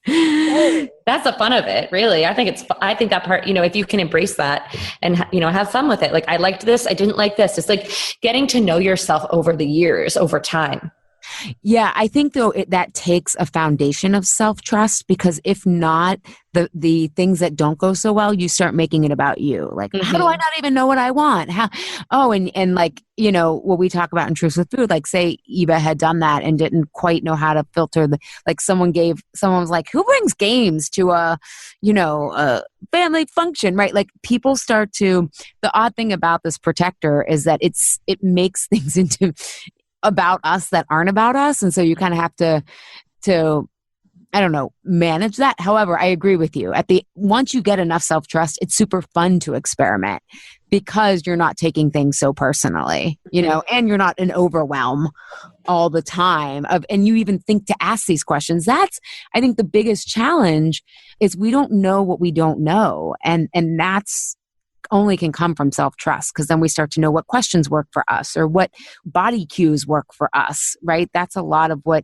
S3: That's the fun of it, really. I think that part, if you can embrace that and, have fun with it. Like, I liked this, I didn't like this. It's like getting to know yourself over the years, over time.
S1: Yeah, I think though that takes a foundation of self-trust, because if not, the things that don't go so well, you start making it about you. Like, how do I not even know what I want? And like, what we talk about in Truth with Food, like say Eva had done that and didn't quite know how to filter someone was like, who brings games to a family function, right? Like people start to, the odd thing about this protector is that it makes things into about us that aren't about us. And so you kind of have to, I don't know, manage that. However, I agree with you. Once you get enough self-trust, it's super fun to experiment because you're not taking things so personally, and you're not in overwhelm all the time and you even think to ask these questions. That's, I think, the biggest challenge is we don't know what we don't know. And that's only can come from self-trust, because then we start to know what questions work for us or what body cues work for us, right? That's a lot of what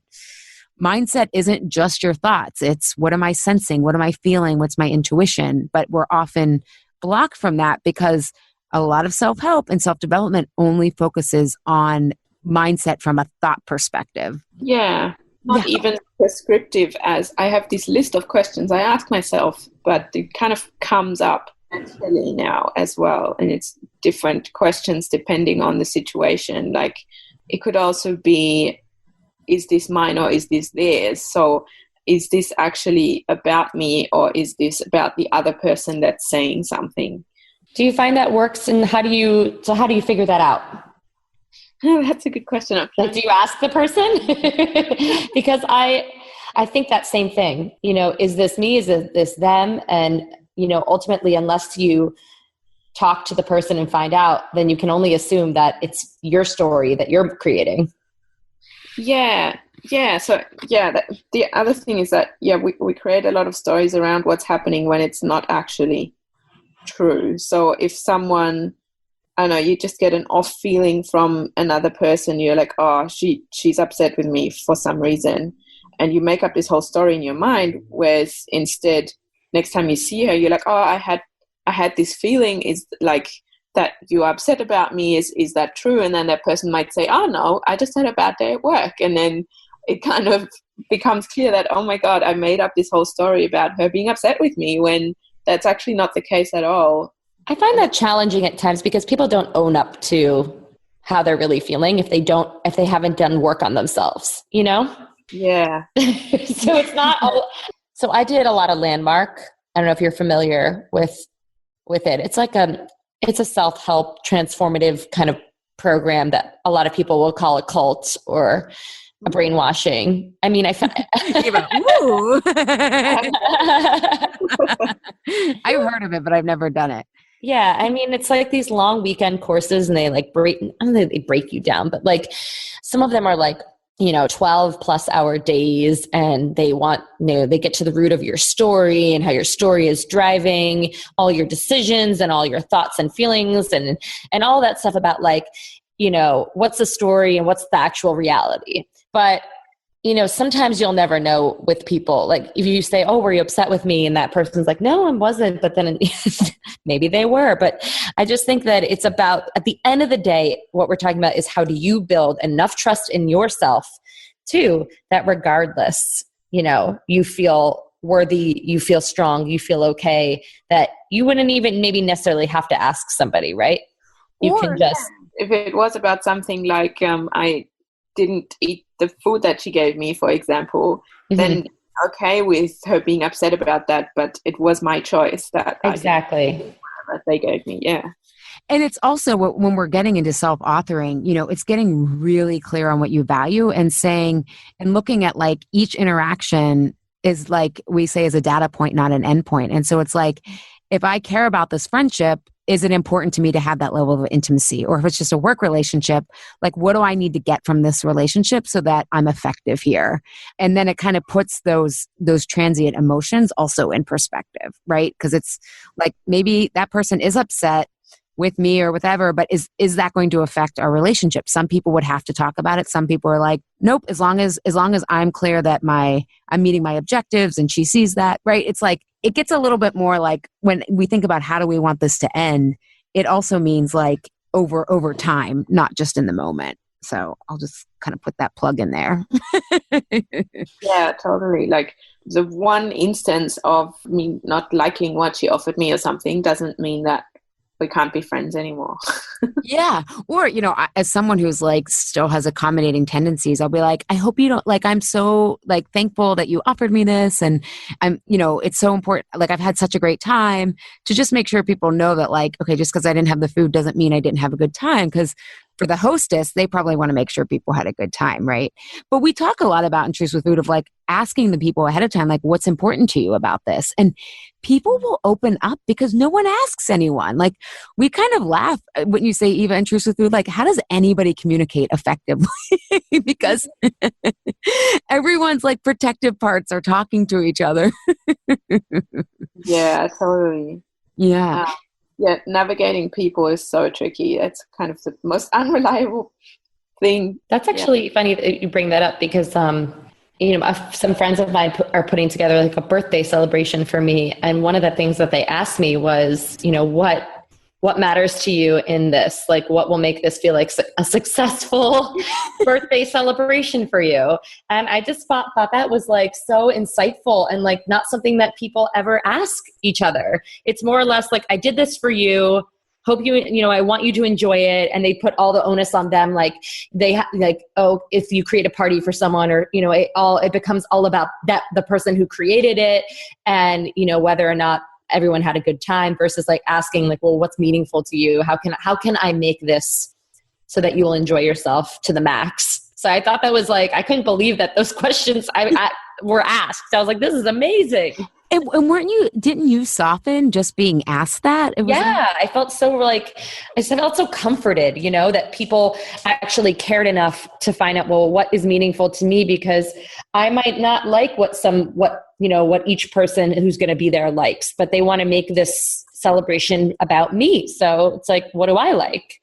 S1: mindset isn't just your thoughts. It's what am I sensing? What am I feeling? What's my intuition? But we're often blocked from that because a lot of self-help and self-development only focuses on mindset from a thought perspective.
S2: Yeah. Not even prescriptive as I have this list of questions I ask myself, but it kind of comes up mentally now as well. And it's different questions depending on the situation. Like it could also be, is this mine or is this theirs? So is this actually about me or is this about the other person that's saying something?
S3: Do you find that works, and how do you figure that out?
S2: Oh, that's a good question.
S3: Like, do you ask the person? Because I think that same thing, is this me? Is this them? And, ultimately, unless you talk to the person and find out, then you can only assume that it's your story that you're creating.
S2: Yeah. So, the other thing is that, we create a lot of stories around what's happening when it's not actually true. So if someone, I know, you just get an off feeling from another person, you're like, oh, she's upset with me for some reason. And you make up this whole story in your mind, whereas instead, next time you see her, you're like, oh, I had this feeling, is like that you're upset about me. Is that true? And then that person might say, oh no, I just had a bad day at work. And then it kind of becomes clear that, oh my God, I made up this whole story about her being upset with me when that's actually not the case at all.
S3: I find that challenging at times because people don't own up to how they're really feeling if they haven't done work on themselves,
S2: Yeah.
S3: So it's not so I did a lot of Landmark. I don't know if you're familiar with it. It's like it's a self-help transformative kind of program that a lot of people will call a cult or a brainwashing. I mean, I've
S1: heard of it, but I've never done it.
S3: Yeah. I mean, it's like these long weekend courses and they like they break you down, but like some of them are like, 12 plus hour days, and they want, they get to the root of your story and how your story is driving all your decisions and all your thoughts and feelings and all that stuff about like, what's the story and what's the actual reality. But, sometimes you'll never know with people. Like if you say, oh, were you upset with me? And that person's like, no, I wasn't. But then maybe they were. But I just think that it's about, at the end of the day, what we're talking about is how do you build enough trust in yourself too, that regardless, you feel worthy, you feel strong, you feel okay, that you wouldn't even maybe necessarily have to ask somebody, right? You can just.
S2: If it was about something like I didn't eat the food that she gave me, for example, then okay with her being upset about that, but it was my choice that
S3: exactly
S2: that they gave me. Yeah.
S1: And it's also when we're getting into self-authoring, it's getting really clear on what you value and saying and looking at like each interaction is like we say is a data point, not an end point. And so it's like, if I care about this friendship, is it important to me to have that level of intimacy? Or if it's just a work relationship, like what do I need to get from this relationship so that I'm effective here? And then it kind of puts those transient emotions also in perspective, right? Because it's like maybe that person is upset with me or whatever, but is that going to affect our relationship? Some people would have to talk about it. Some people are like, nope, as long as I'm clear that I'm meeting my objectives and she sees that, right? It's like, it gets a little bit more like when we think about how do we want this to end, it also means like over time, not just in the moment. So I'll just kind of put that plug in there.
S2: Yeah, totally. Like the one instance of me not liking what she offered me or something doesn't mean that we can't be friends anymore.
S1: Yeah. Or, as someone who's like still has accommodating tendencies, I'll be like, I hope you don't like, I'm so like thankful that you offered me this. And it's so important. Like I've had such a great time to just make sure people know that like, okay, just because I didn't have the food doesn't mean I didn't have a good time. Because for the hostess, they probably want to make sure people had a good time, right? But we talk a lot about in Truth with Food of like asking the people ahead of time, like, what's important to you about this? And people will open up because no one asks anyone. Like we kind of laugh when you say, Eva, in Truth with Food, like how does anybody communicate effectively? Because everyone's like protective parts are talking to each other.
S2: Yeah, totally.
S1: Yeah.
S2: Yeah, navigating people is so tricky. It's kind of the most unreliable thing.
S3: That's actually funny that you bring that up because, some friends of mine are putting together like a birthday celebration for me. And one of the things that they asked me was, what matters to you in this? Like, what will make this feel like a successful birthday celebration for you? And I just thought that was like so insightful and like not something that people ever ask each other. It's more or less like, I did this for you. Hope I want you to enjoy it. And they put all the onus on them. Like if you create a party for someone or, it becomes all about the person who created it and, whether or not everyone had a good time versus like asking like, well, what's meaningful to you? How can I make this so that you will enjoy yourself to the max? So I thought that was like, I couldn't believe that those questions I were asked. I was like, this is amazing.
S1: And didn't you soften just being asked that?
S3: I felt so comforted, that people actually cared enough to find out, well, what is meaningful to me, because I might not like what each person who's going to be there likes, but they want to make this celebration about me. So it's like, what do I like?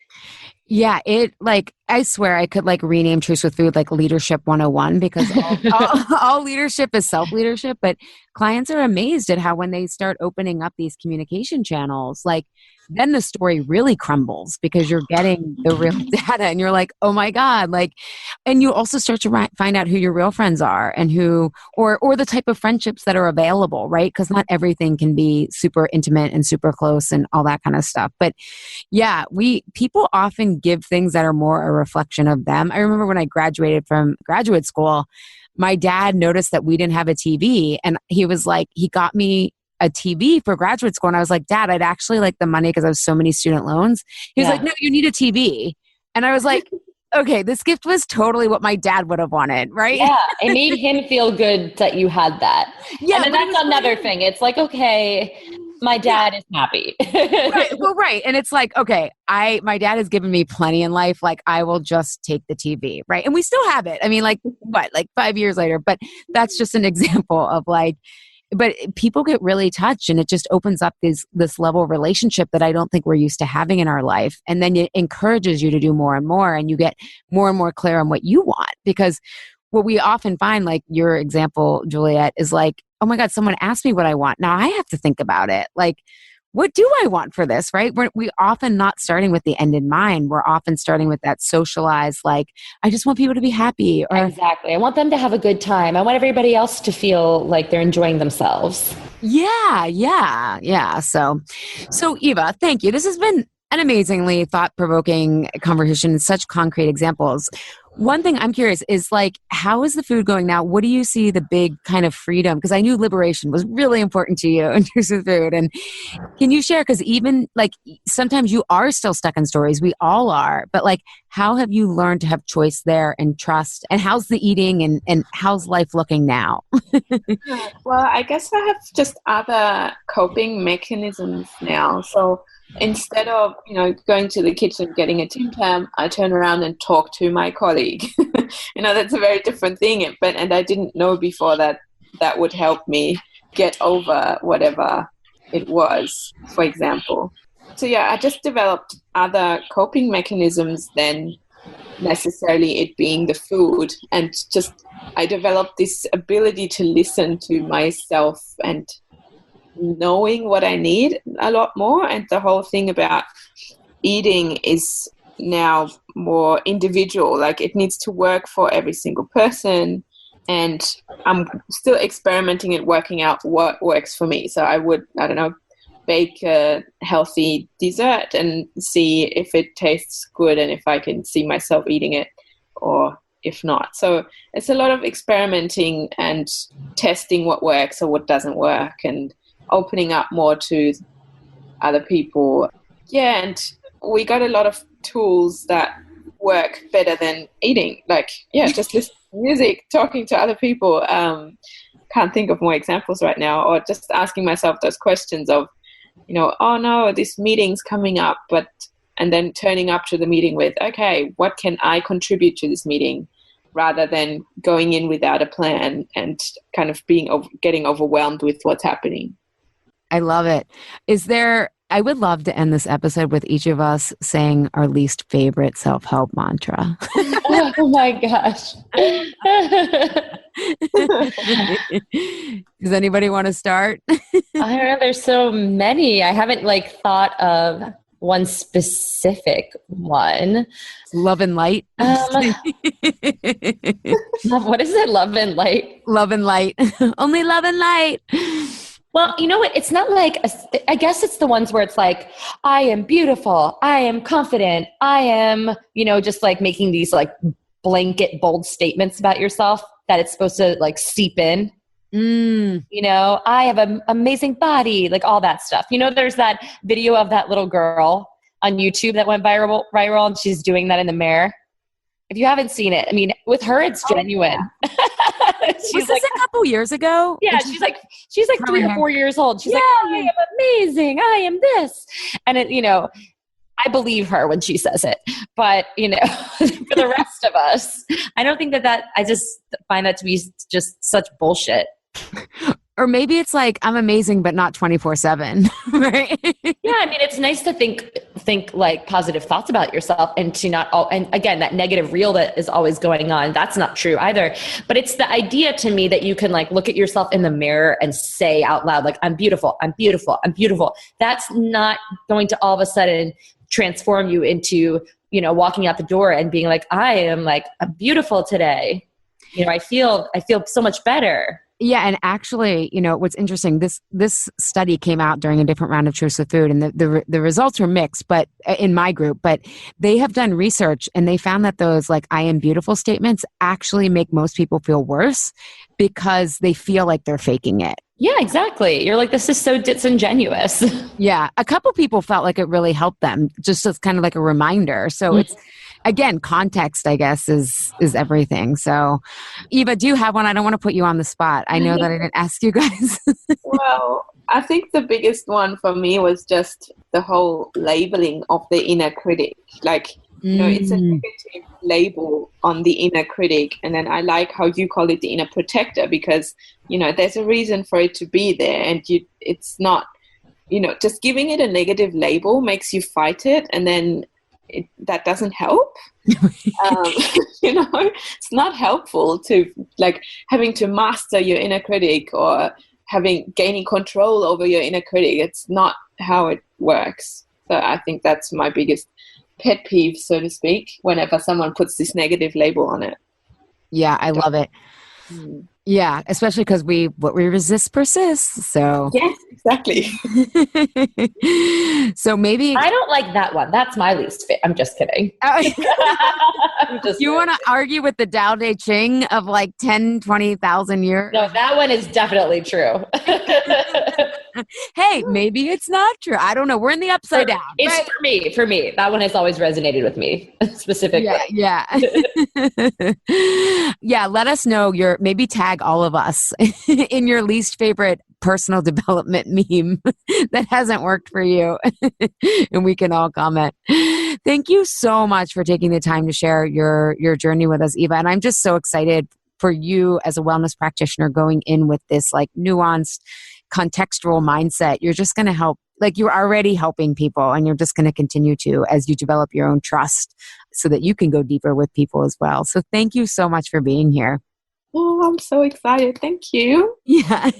S1: Yeah, I swear I could like rename Truth with Food like Leadership 101 because all leadership is self-leadership, but clients are amazed at how when they start opening up these communication channels, like then the story really crumbles because you're getting the real data and you're like, oh my God, like, and you also start to find out who your real friends are and or the type of friendships that are available, right? Because not everything can be super intimate and super close and all that kind of stuff. But yeah, people often give things that are more a reflection of them. I remember when I graduated from graduate school, my dad noticed that we didn't have a TV and he was like, he got me a TV for graduate school. And I was like, Dad, I'd actually like the money because I have so many student loans. He was like, no, you need a TV. And I was like, okay, this gift was totally what my dad would have wanted, right?
S3: Yeah, it made him feel good that you had that. Yeah, and then that's another thing. It's like, okay, my dad is happy.
S1: Right. Well, right. And it's like, okay, my dad has given me plenty in life. Like I will just take the TV. Right. And we still have it. I mean, like 5 years later, but that's just an example of like, but people get really touched and it just opens up this level of relationship that I don't think we're used to having in our life. And then it encourages you to do more and more and you get more and more clear on what you want. Because what we often find, like your example, Juliet, is like, oh my God, someone asked me what I want. Now I have to think about it. Like, what do I want for this, right? We often not starting with the end in mind. We're often starting with that socialized, like, I just want people to be happy. Or
S3: exactly. I want them to have a good time. I want everybody else to feel like they're enjoying themselves.
S1: Yeah. So Eva, thank you. This has been an amazingly thought-provoking conversation and such concrete examples. One thing I'm curious is like, how is the food going now? What do you see the big kind of freedom? Because I knew liberation was really important to you in terms of food. And can you share? Because even like sometimes you are still stuck in stories. We all are. But like, how have you learned to have choice there and trust? And how's the eating and how's life looking now?
S2: Well, I guess I have just other coping mechanisms now. So instead of, going to the kitchen, getting a Tim Tam, I turn around and talk to my colleague. That's a very different thing. And I didn't know before that that would help me get over whatever it was, for example. So yeah, I just developed other coping mechanisms than necessarily it being the food, and just I developed this ability to listen to myself and knowing what I need a lot more. And the whole thing about eating is now more individual, like it needs to work for every single person, and I'm still experimenting and working out what works for me. So I don't know, bake a healthy dessert and see if it tastes good and if I can see myself eating it or if not. So it's a lot of experimenting and testing what works or what doesn't work and opening up more to other people. Yeah, and we got a lot of tools that work better than eating. Like, just listening to music, talking to other people. Can't think of more examples right now. Or just asking myself those questions of, oh no, this meeting's coming up, and then turning up to the meeting with, okay, what can I contribute to this meeting, rather than going in without a plan and kind of getting overwhelmed with what's happening.
S1: I love it. I would love to end this episode with each of us saying our least favorite self-help mantra.
S3: Oh my gosh.
S1: Does anybody want to start?
S3: I don't know. There's so many. I haven't thought of one specific one.
S1: Love and light.
S3: What is it? Love and light?
S1: Love and light. Only love and light.
S3: Well, you know what? It's not I guess it's the ones where it's like, I am beautiful. I am confident. I am, just making these blanket bold statements about yourself that it's supposed to seep in. I have an amazing body, all that stuff. There's that video of that little girl on YouTube that went viral and she's doing that in the mirror. If you haven't seen it, I mean, with her, it's genuine.
S1: Yeah. She's was this a couple years ago?
S3: Yeah, she's 3 or 4 years old. She's I am amazing. I am this. And I believe her when she says it. But, for the rest of us, I don't think that I just find that to be just such bullshit.
S1: Or maybe it's I'm amazing, but not 24/7, right?
S3: Yeah, I mean, it's nice to think positive thoughts about yourself and to not and again, that negative reel that is always going on, that's not true either. But it's the idea to me that you can look at yourself in the mirror and say out loud, I'm beautiful, I'm beautiful, I'm beautiful. That's not going to all of a sudden transform you into, walking out the door and being I am I'm beautiful today. I feel so much better.
S1: Yeah, and actually, what's interesting, this study came out during a different round of Truths with Food, and the results were mixed, but in my group, but they have done research and they found that those I am beautiful statements actually make most people feel worse because they feel like they're faking it.
S3: Yeah, exactly. You're this is so disingenuous.
S1: Yeah, a couple people felt like it really helped them, just as kind of a reminder. So it's, again, context, I guess, is everything. So, Eva, do you have one? I don't want to put you on the spot. I know that I didn't ask you guys.
S2: Well, I think the biggest one for me was just the whole labeling of the inner critic. It's a negative label on the inner critic. And then I like how you call it the inner protector because, there's a reason for it to be there. And it's not, just giving it a negative label makes you fight it. And then that doesn't help. It's not helpful to having to master your inner critic or gaining control over your inner critic. It's not how it works. So I think that's my biggest pet peeve, so to speak, whenever someone puts this negative label on it.
S1: Yeah, I love it. Yeah, especially because what we resist persists. So
S2: Yes, exactly.
S1: so maybe
S3: I don't like that one. That's my least fit. I'm just kidding. I'm just
S1: you want to argue with the Tao Te Ching of like 10, 20,000 years?
S3: No, that one is definitely true.
S1: Hey, maybe it's not true. I don't know. We're in the upside down.
S3: It's
S1: right?
S3: for me. That one has always resonated with me specifically.
S1: Yeah. Yeah. Let us know maybe tag all of us in your least favorite personal development meme that hasn't worked for you. And we can all comment. Thank you so much for taking the time to share your journey with us, Eva. And I'm just so excited for you as a wellness practitioner going in with this like nuanced contextual mindset. You're just going to help, like you're already helping people, and you're just going to continue to as you develop your own trust so that you can go deeper with people as well. So thank you so much for being here.
S2: Oh, I'm so excited. Thank you.
S1: Yeah.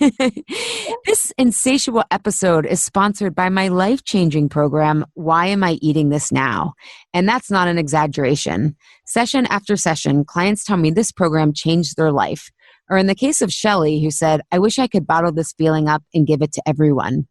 S1: This insatiable episode is sponsored by my life-changing program, Why Am I Eating This Now? And that's not an exaggeration. Session after session, clients tell me this program changed their life. Or in the case of Shelley, who said, I wish I could bottle this feeling up and give it to everyone.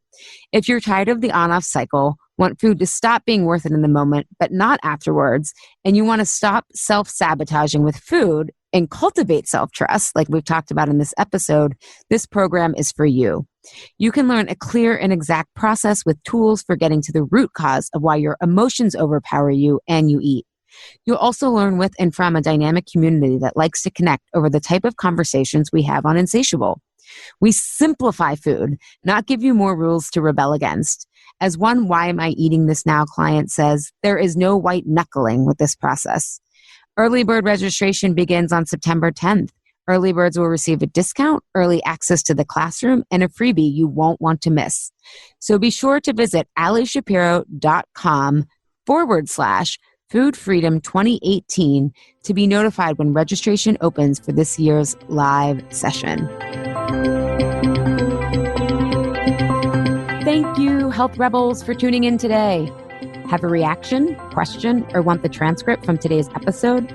S1: If you're tired of the on-off cycle, want food to stop being worth it in the moment, but not afterwards, and you want to stop self-sabotaging with food and cultivate self-trust, like we've talked about in this episode, this program is for you. You can learn a clear and exact process with tools for getting to the root cause of why your emotions overpower you and you eat. You'll also learn with and from a dynamic community that likes to connect over the type of conversations we have on Insatiable. We simplify food, not give you more rules to rebel against. As one Why Am I Eating This Now client says, there is no white knuckling with this process. Early bird registration begins on September 10th. Early birds will receive a discount, early access to the classroom, and a freebie you won't want to miss. So be sure to visit alishapiro.com/Food Freedom 2018 to be notified when registration opens for this year's live session. Thank you, Health Rebels, for tuning in today. Have a reaction, question, or want the transcript from today's episode?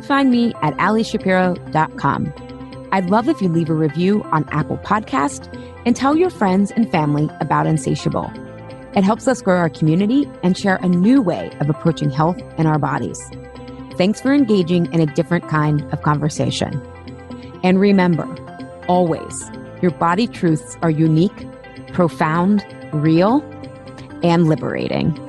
S1: Find me at alishapiro.com. I'd love if you leave a review on Apple Podcast and tell your friends and family about Insatiable. It helps us grow our community and share a new way of approaching health in our bodies. Thanks for engaging in a different kind of conversation. And remember, always, your body truths are unique, profound, real, and liberating.